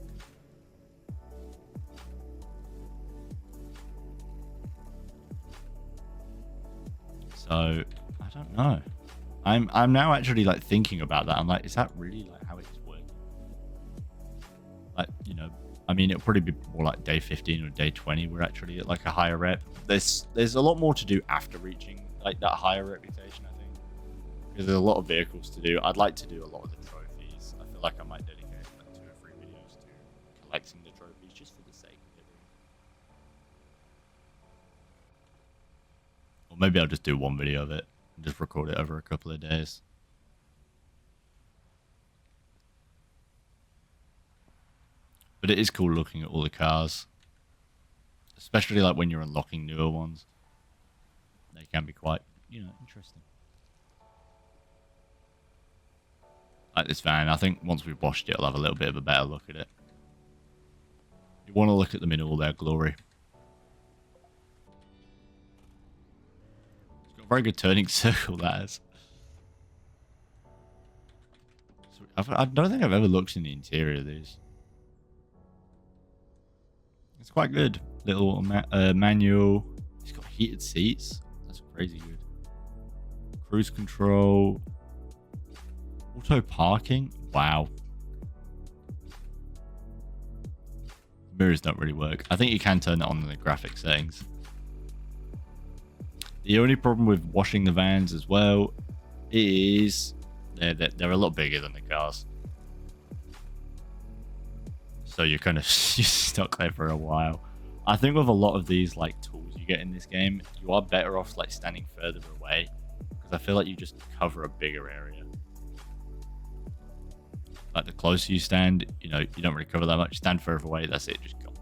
[SPEAKER 1] So I don't know. I'm now actually like thinking about that. I'm like, is that really like how it's working? Like, you know, I mean, it'll probably be more like day 15 or day 20. We're actually at like a higher rep. There's a lot more to do after reaching like that higher reputation, I think, because there's a lot of vehicles to do. I'd like to do a lot of the trophies. I feel like I might dedicate like 2 or 3 videos to collecting the trophies just for the sake of it. Or maybe I'll just do 1 video of it and just record it over a couple of days. But it is cool looking at all the cars, especially like when you're unlocking newer ones. They can be quite, you know, interesting. Like this van, I think once we've washed it, I'll have a little bit of a better look at it. You want to look at them in all their glory. It's got a very good turning circle, that is. I don't think I've ever looked in the interior of these. It's quite good. Little manual. It's got heated seats. That's crazy good. Cruise control. Auto parking. Wow. Mirrors don't really work. I think you can turn it on in the graphic settings. The only problem with washing the vans as well is they're a lot bigger than the cars. So you're kind of you're stuck there for a while. I think with a lot of these like tools you get in this game, you are better off like standing further away, because I feel like you just cover a bigger area. Like the closer you stand, you know, you don't really cover that much. Stand further away, that's it, just go.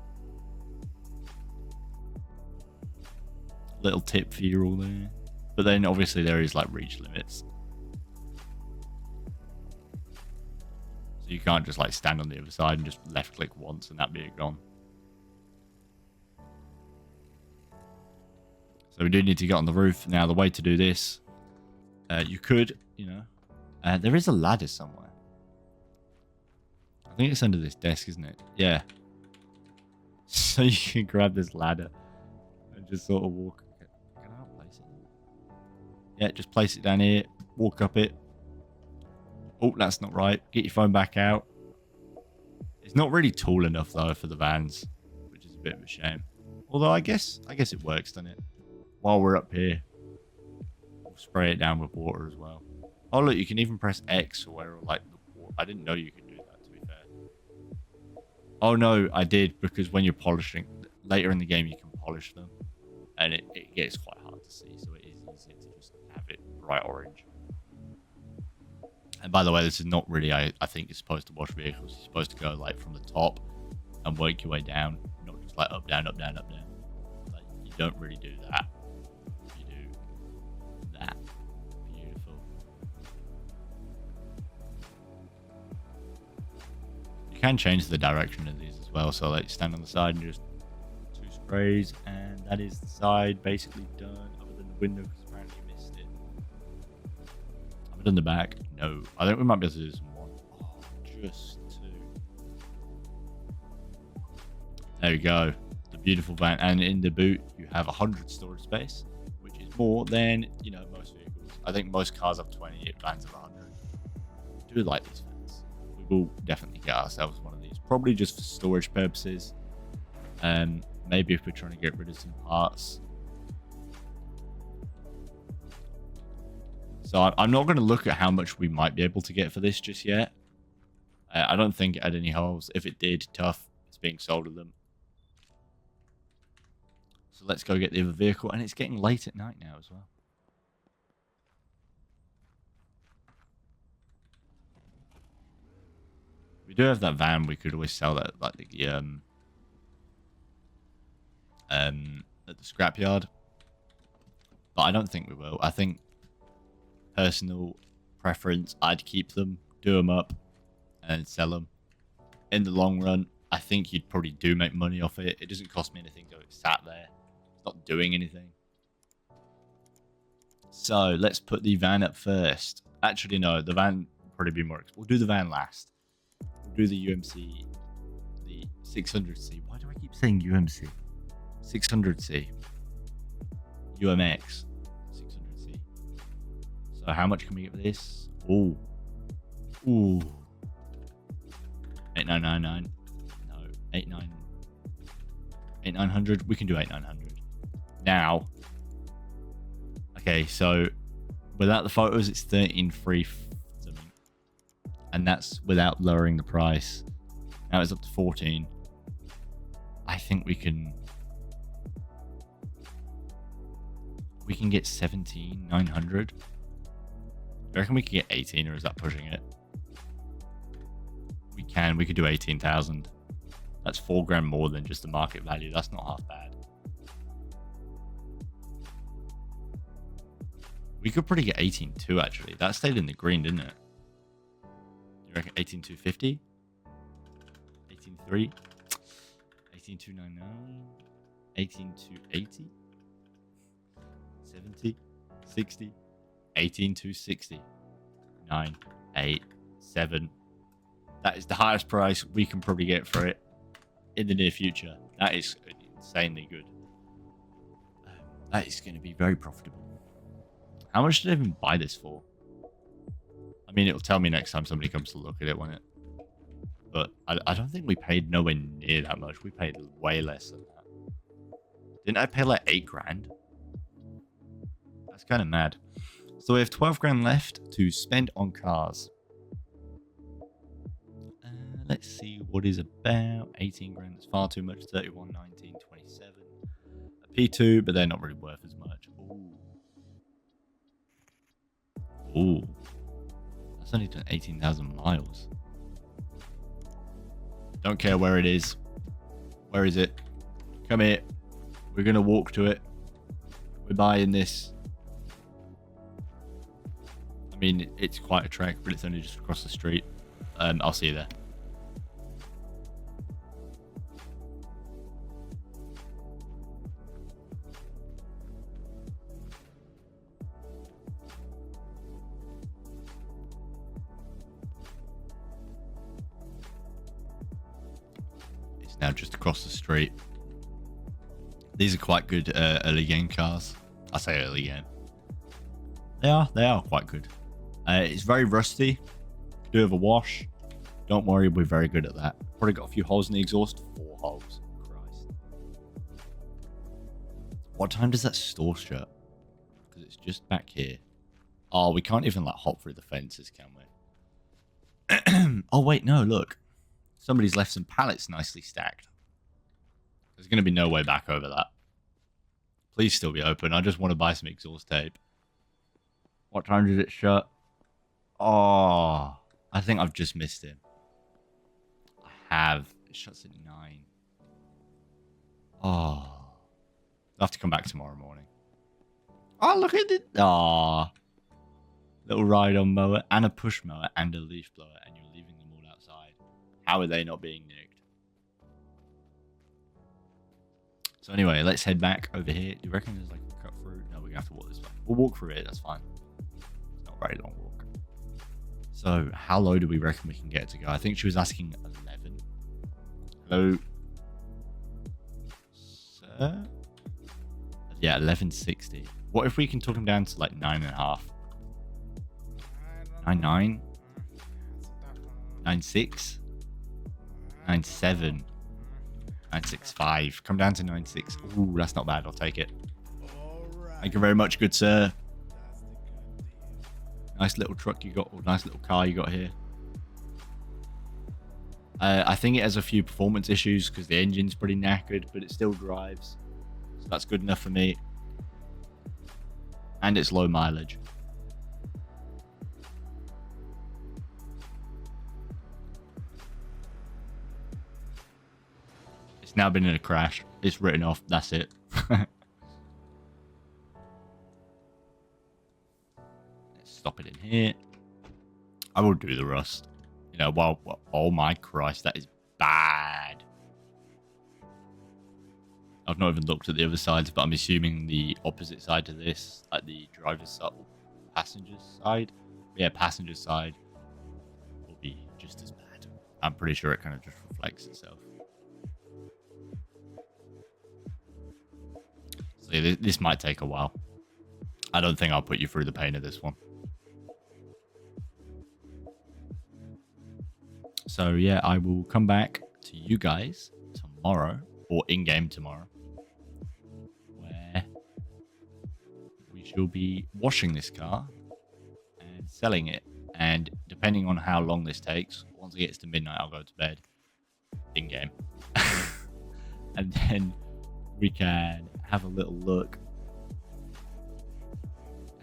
[SPEAKER 1] Little tip for you all there. But then obviously there is like reach limits. You can't just like stand on the other side and just left click once and that be it gone. So we do need to get on the roof. Now the way to do this, you could, you know, there is a ladder somewhere. I think it's under this desk, isn't it? Yeah. So you can grab this ladder and just sort of walk. Can I place it? Yeah, just place it down here, walk up it. Oh, that's not right. Get your phone back out. It's not really tall enough though for the vans, which is a bit of a shame. Although I guess it works, doesn't it? While we're up here, we'll spray it down with water as well. Oh look, you can even press X or where like the water. I didn't know you could do that, to be fair. Oh no, I did, because when you're polishing later in the game, you can polish them, and it gets quite hard to see. So it is easier to just have it bright orange. And by the way, this is not really, I think it's supposed to wash vehicles. It's supposed to go like from the top and work your way down, not just like up, down, up, down, up, down. Like you don't really do that. You do that. Beautiful. You can change the direction of these as well. So like stand on the side and just 2 sprays, and that is the side basically done, other than the window, because apparently you missed it. Have I done the back? No. I think we might be able to do some more. Oh, just 2. There we go. The beautiful van. And in the boot, you have 100 storage space, which is more than, you know, most vehicles. I think most cars have 20, vans have 100. I do like these vans. We will definitely get ourselves one of these. Probably just for storage purposes. Maybe if we're trying to get rid of some parts. So I'm not going to look at how much we might be able to get for this just yet. I don't think it had any holes. If it did, tough. It's being sold to them. So let's go get the other vehicle. And it's getting late at night now as well. We do have that van. We could always sell that like at the scrapyard, but I don't think we will. I think personal preference, I'd keep them, do them up, and sell them. In the long run, I think you'd probably do make money off it. It doesn't cost me anything to it sat there. It's not doing anything. So let's put the van up first. Actually, no, the van will probably be more. We'll do the van last. We'll do the UMC, the 600C. Why do I keep saying UMC? 600C. UMX. 600C. So how much can we get for this? Ooh. Ooh. 8999. No, 8900. We can do 8900. Now. Okay, so without the photos, it's 13.3 something. And that's without lowering the price. Now it's up to 14. I think we can get 17,900. I reckon we can get 18, or is that pushing it? We could do 18,000. That's $4 more than just the market value. That's not half bad. We could probably get 18.2 actually. That stayed in the green, didn't it? You reckon 18.250? 18.3? 18.299? 18.280? 70? 60? 18.260? 9, 8, 7. That is the highest price we can probably get for it in the near future. That is insanely good. That is going to be very profitable. How much did I even buy this for? I mean, it'll tell me next time somebody comes to look at it, won't it? But I don't think we paid nowhere near that much. We paid way less than that. Didn't I pay like $8,000? That's kind of mad. So we have $12,000 left to spend on cars. Let's see what is about $18,000. It's far too much. 31, 19, 27. A P2, but they're not really worth as much. Ooh. That's only done 18,000 miles. Don't care where it is. Where is it? Come here. We're going to walk to it. We're buying this. I mean, it's quite a trek, but it's only just across the street. I'll see you there. Now just across the street. These are quite good early game cars. I say early game. They are quite good. It's very rusty. Do have a wash. Don't worry, we're very good at that. Probably got a few holes in the exhaust. 4 holes. Christ. What time does that store shut? Because it's just back here. Oh, we can't even like hop through the fences, can we? Oh wait, no, look. Somebody's left some pallets nicely stacked. There's going to be no way back over that. Please still be open. I just want to buy some exhaust tape. What time did it shut? Oh, I think I've just missed it. I have. It shuts at 9. Oh. I'll have to come back tomorrow morning. Oh, look at it. Oh. Little ride-on mower and a push mower and a leaf blower, and you're leaving them all outside. How are they not being nicked? So anyway, let's head back over here. Do you reckon there's like a cut through? No, we're going to have to walk this way. We'll walk through it. That's fine. It's not a very long walk. So how low do we reckon we can get to go? I think she was asking 11. Hello? Sir? Yeah, 1160. What if we can talk him down to like 9.5? 9.9? 9.6? 9.7? 9.65. Come down to 9.6. Ooh, that's not bad. I'll take it. Thank you very much, good sir. Nice little truck you got, or nice little car you got here. I think it has a few performance issues because the engine's pretty knackered, but it still drives. So that's good enough for me. And it's low mileage. It's now been in a crash. It's written off. That's it. Let's stop it in here. I will do the rust. You know, well, oh my Christ, that is bad. I've not even looked at the other sides, but I'm assuming the opposite side to this, like the driver's side, passenger's side. Yeah, passenger's side will be just as bad. I'm pretty sure it kind of just reflects itself. So yeah, this might take a while. I don't think I'll put you through the pain of this one. So yeah, I will come back to you guys tomorrow, or in-game tomorrow, where we shall be washing this car and selling it. And depending on how long this takes, once it gets to midnight, I'll go to bed in-game. And then we can have a little look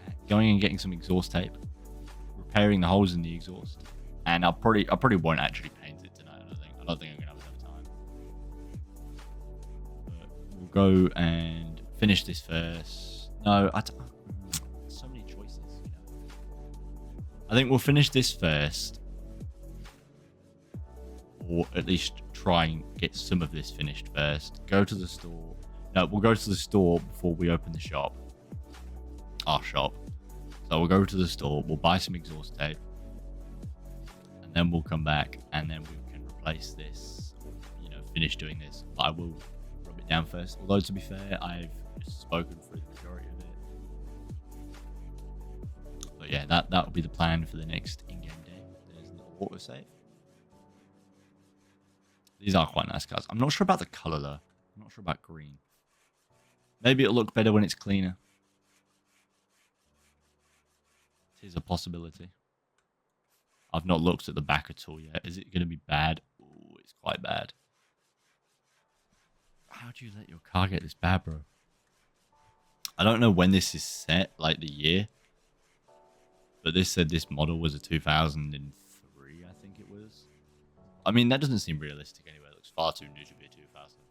[SPEAKER 1] at going and getting some exhaust tape, repairing the holes in the exhaust. And I probably won't actually paint it tonight. I don't think I'm gonna have enough time. But we'll go and finish this first. No, so many choices. You know? I think we'll finish this first, or at least try and get some of this finished first. Go to the store. No, we'll go to the store before we open the shop. Our shop. So we'll go to the store. We'll buy some exhaust tape. And then we'll come back and then we can replace this, you know, finish doing this. But I will rub it down first. Although, to be fair, I've spoken through the majority of it. But yeah, that will be the plan for the next in-game day. There's a little autosave. These are quite nice cars. I'm not sure about the color though. I'm not sure about green. Maybe it'll look better when it's cleaner. It is a possibility. I've not looked at the back at all yet. Is it going to be bad? Oh, it's quite bad. How do you let your car get this bad, bro? I don't know when this is set, like the year. But this said this model was a 2003, I think it was. I mean, that doesn't seem realistic anyway. It looks far too new to be a 2003.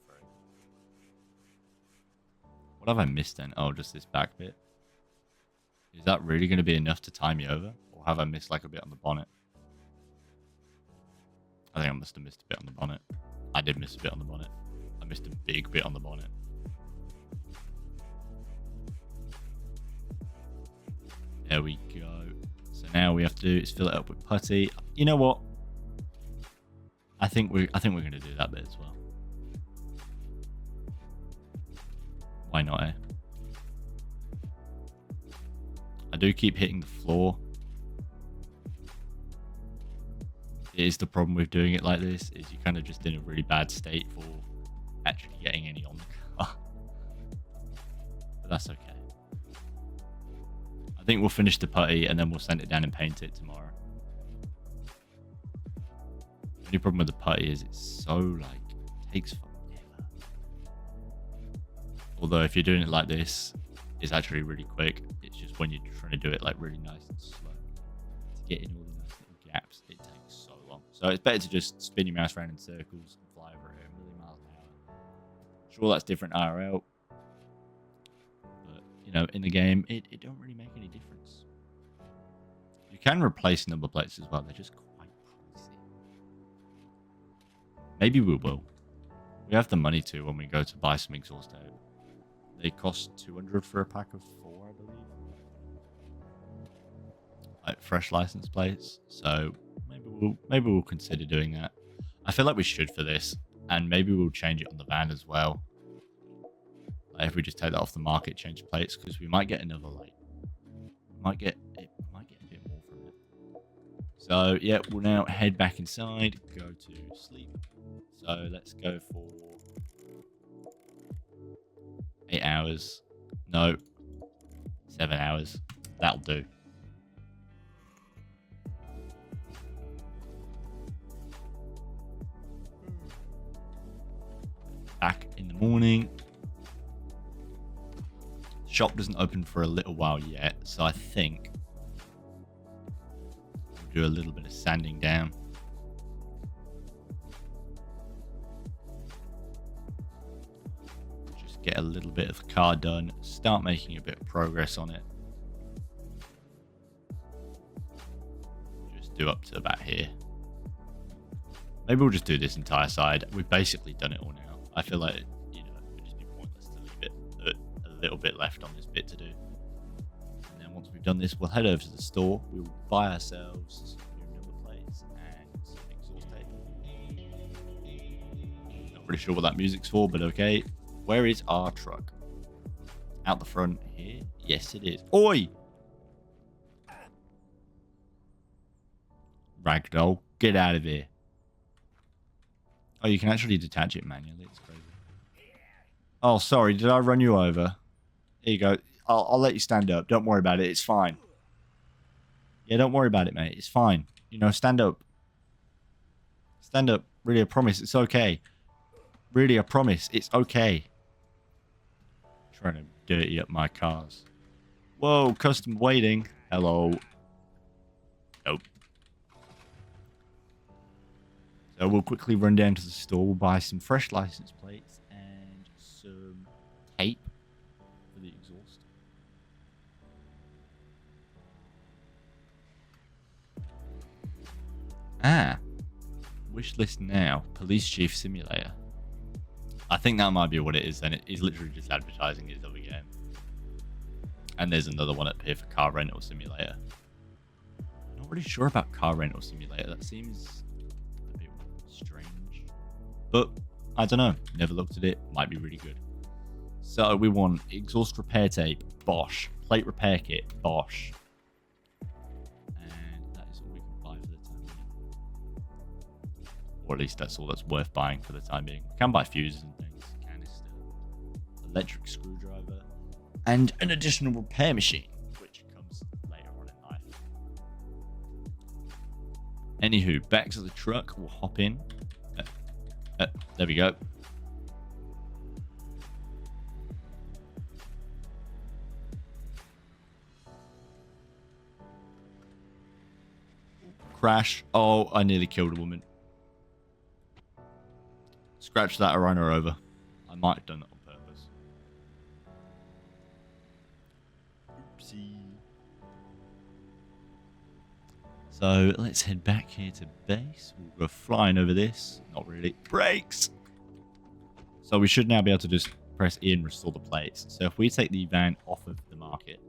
[SPEAKER 1] What have I missed then? Oh, just this back bit. Is that really going to be enough to tie me over? Or have I missed like a bit on the bonnet? I think I must have missed a bit on the bonnet. I did miss a bit on the bonnet. I missed a big bit on the bonnet. There we go. So now we have to do is fill it up with putty. You know what? I think we're going to do that bit as well. Why not, eh? I do keep hitting the floor. It is the problem with doing it like this, is you're kind of just in a really bad state for actually getting any on the car. But that's okay. I think we'll finish the putty and then we'll send it down and paint it tomorrow. The only problem with the putty is it's so, like, takes forever. Although if you're doing it like this, it's actually really quick. It's just when you're trying to do it, like, really nice and slow to get in all the nice little gaps, it takes so long. So it's better to just spin your mouse around in circles and fly over it a million miles an hour. Sure, that's different IRL. But, you know, in the game, it don't really make any difference. You can replace number plates as well. They're just quite pricey. Maybe we will. We have the money to when we go to buy some exhaust tape. They cost 200 for a pack of 4, I believe. Like fresh license plates. So maybe we'll consider doing that. I feel like we should for this, and maybe we'll change it on the van as well. Like if we just take that off the market, change plates, because we might get another like, we might get a bit more from it. So yeah, we'll now head back inside, go to sleep. So let's go for 8 hours. No, 7 hours. That'll do. Back in the morning. Shop doesn't open for a little while yet, so I think we'll do a little bit of sanding down. get a little bit of the car done, start making a bit of progress on it. Just do up to about here. Maybe we'll just do this entire side. We've basically done it all now. I feel like, you know, it would just be pointless to leave it a little bit left on this bit to do. And then once we've done this, we'll head over to the store. We will buy ourselves some new number plates and some exhaust tape. Not really sure what that music's for, but okay. Where is our truck? Out the front here? Yes, it is. Oi! Ragdoll, get out of here. Oh, you can actually detach it manually. It's crazy. Oh, sorry. Did I run you over? Here you go. I'll let you stand up. Don't worry about it. It's fine. Yeah, don't worry about it, mate. It's fine. You know, stand up. Stand up. Really, I promise. It's okay. Really, I promise. It's okay. Trying to dirty up my cars. Whoa, custom waiting. Hello. Nope. So we'll quickly run down to the store. We'll buy some fresh license plates and some tape for the exhaust. Ah. Wish list now. Police Chief Simulator. I think that might be what it is then. It is literally just advertising his other game. And there's another one up here for Car Rental Simulator. I'm not really sure about Car Rental Simulator. That seems a bit strange. But I don't know. Never looked at it. Might be really good. So we want exhaust repair tape. Bosch. Plate repair kit. Bosch. And that is all we can buy for the time being. Or at least that's all that's worth buying for the time being. We can buy fuses and things. Canister. Electric screwdriver. And an additional repair machine, which comes later on in life. Anywho, back to the truck. We'll hop in. There we go. Crash. Oh, I nearly killed a woman. Scratch that or run her over. I might have done that on purpose. Oopsie. So let's head back here to base. We'll go flying over this. Not really. Brakes! So we should now be able to just press E and restore the plates. So if we take the van off of the market.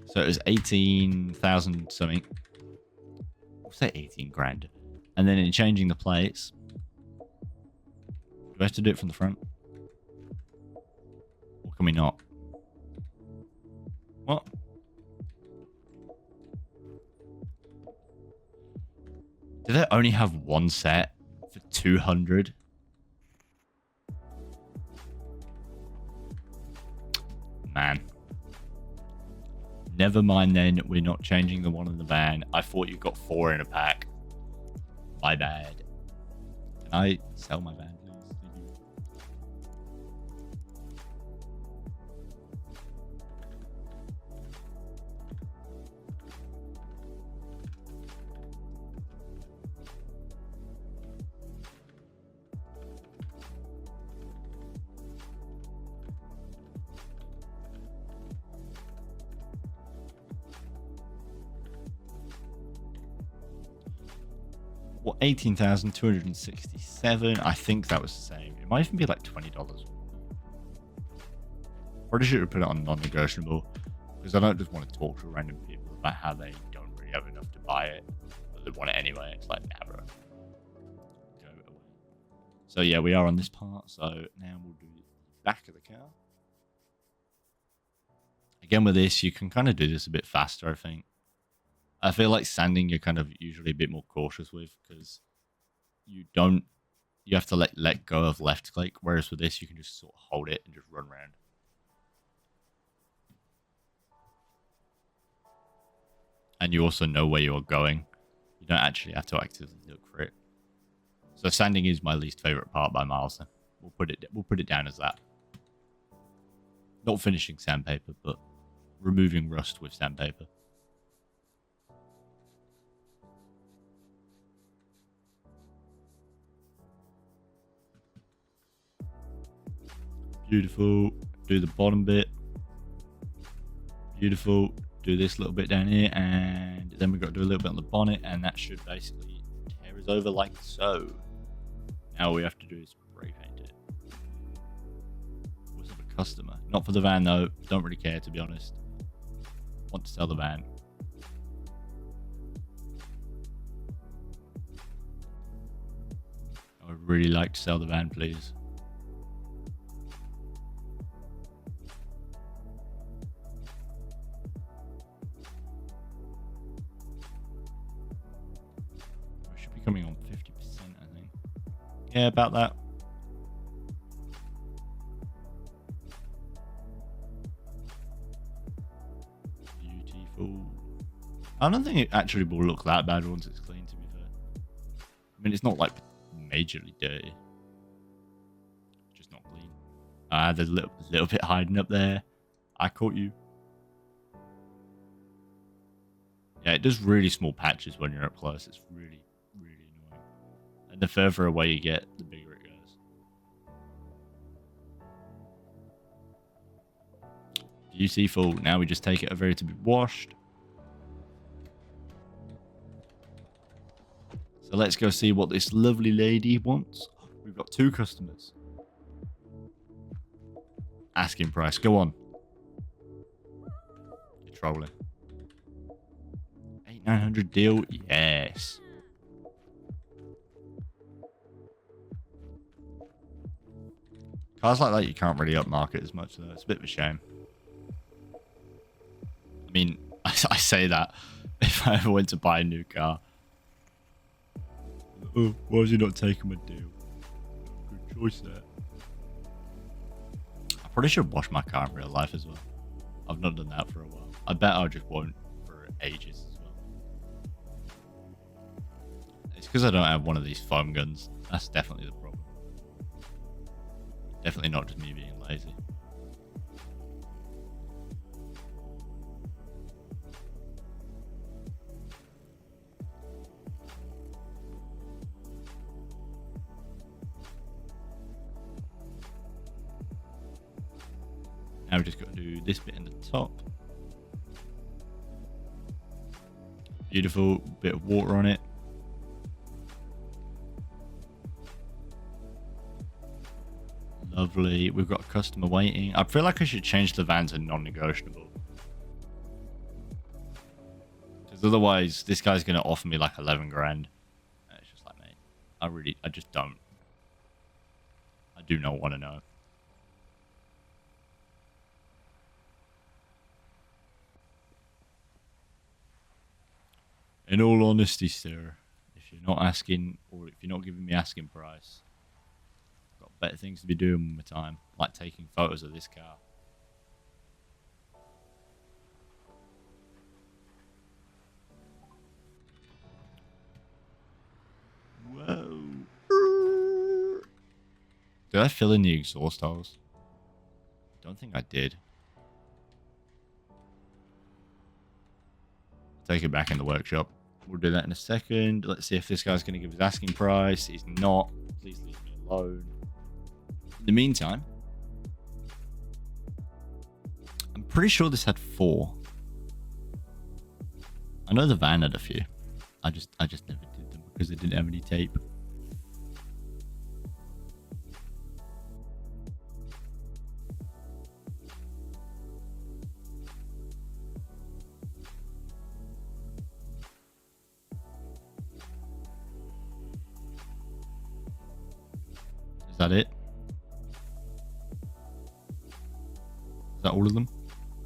[SPEAKER 1] So it was 18,000 something. We'll say 18 grand. And then in changing the plates. Do I have to do it from the front? Or can we not? What? Did I only have one set for 200? Man. Never mind then, we're not changing the one in the van. I thought you got 4 in a pack. My bad. Can I sell my van, please? Thank you. Well, 18,267. I think that was the same. It might even be like $20. Probably should have put it on non-negotiable because I don't just want to talk to random people about how they don't really have enough to buy it, but they want it anyway. It's like, nah, bro. Go away. So yeah, we are on this part. So now we'll do the back of the car. Again, with this, you can kind of do this a bit faster, I think. I feel like sanding you're kind of usually a bit more cautious with because you have to let go of left click, whereas with this you can just sort of hold it and just run around. And you also know where you're going. You don't actually have to actively look for it. So sanding is my least favorite part by miles. Then we'll put it down as that. Not finishing sandpaper, but removing rust with sandpaper. Beautiful. Do the bottom bit. Beautiful. Do this little bit down here, and then we've got to do a little bit on the bonnet, and that should basically tear us over like so. Now all we have to do is spray paint it. Was of a customer. Not for the van though. Don't really care, to be honest. Want to sell the van. I would really like to sell the van, please. We should be coming on 50%, I think. Yeah, about that. Beautiful. I don't think it actually will look that bad once it's clean, to be fair. I mean, it's not like majorly dirty. Just not clean. There's a little bit hiding up there. I caught you. Yeah, it does really small patches when you're up close. It's really, really annoying. And the further away you get, the bigger it goes. Beautiful. Now we just take it over to be washed. So let's go see what this lovely lady wants. We've got 2 customers. Asking price. Go on. You're trolling. 8,900 deal. Yes. Cars like that you can't really upmarket as much though. It's a bit of a shame. I mean, I say that if I ever went to buy a new car. Oh, why is he not taking my deal? Good choice there. I probably should wash my car in real life as well. I've not done that for a while. I bet I just won't for ages as well. It's because I don't have one of these foam guns. That's definitely the problem. Definitely not just me being lazy. Now we just got to do this bit in the top. Beautiful. Bit of water on it. Lovely. We've got a customer waiting. I feel like I should change the van to non-negotiable. Because otherwise, this guy's going to offer me like 11 grand. And it's just like, mate, I just don't. I do not want to know. In all honesty, sir, if you're not asking, or if you're not giving me asking price, I've got better things to be doing with my time, like taking photos of this car. Whoa. Did I fill in the exhaust holes? Don't think I did. Take it back in the workshop. We'll do that in a second. Let's see if this guy's going to give his asking price. He's not. Please leave me alone. In the meantime, I'm pretty sure this had 4. I know the van had a few. I just never did them because it didn't have any tape. Is that it? Is that all of them?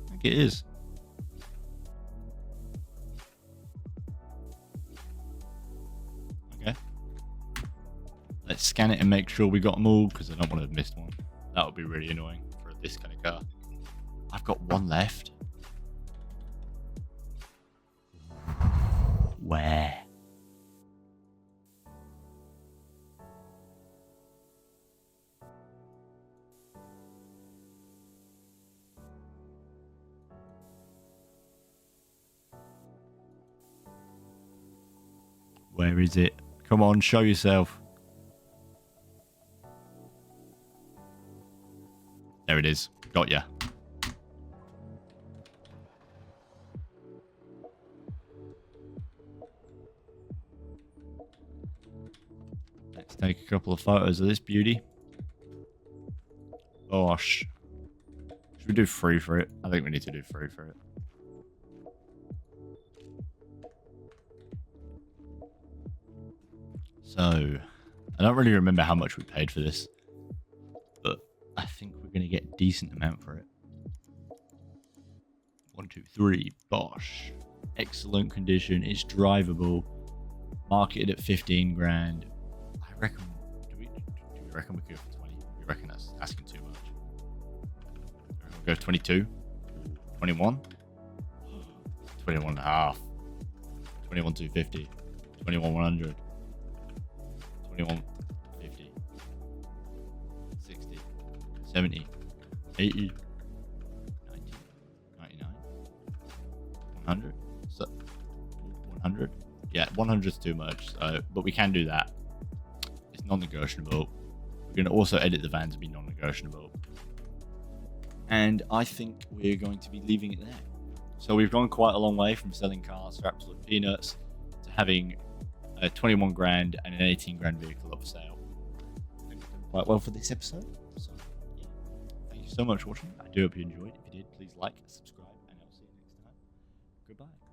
[SPEAKER 1] I think it is. Okay. Let's scan it and make sure we got them all, because I don't want to have missed one. That would be really annoying for this kind of car. I've got one left. Where? Where is it? Come on, show yourself. There it is. Got ya. Let's take a couple of photos of this beauty. Gosh. Should we do free for it? I think we need to do free for it. So, I don't really remember how much we paid for this, but I think we're going to get a decent amount for it. 1, 2, 3, Bosch. Excellent condition. It's drivable. Marketed at 15 grand. I reckon. Do we reckon we could go for 20? We reckon that's asking too much. We'll go 22, 21, 21 and a half, 21 250, 21 100, 21 50, 60, 70, 80, 90, 99, 100. So 100. Yeah, 100 is too much. So, but we can do that. It's non-negotiable. We're going to also edit the van to be non-negotiable. And I think we're going to be leaving it there. So we've gone quite a long way from selling cars for absolute peanuts to having a 21 grand and an 18 grand vehicle up for sale. I think we've done quite well for this episode. So yeah, thank you so much for watching. I do hope you enjoyed. If you did, please like, subscribe, and I'll see you next time. Goodbye.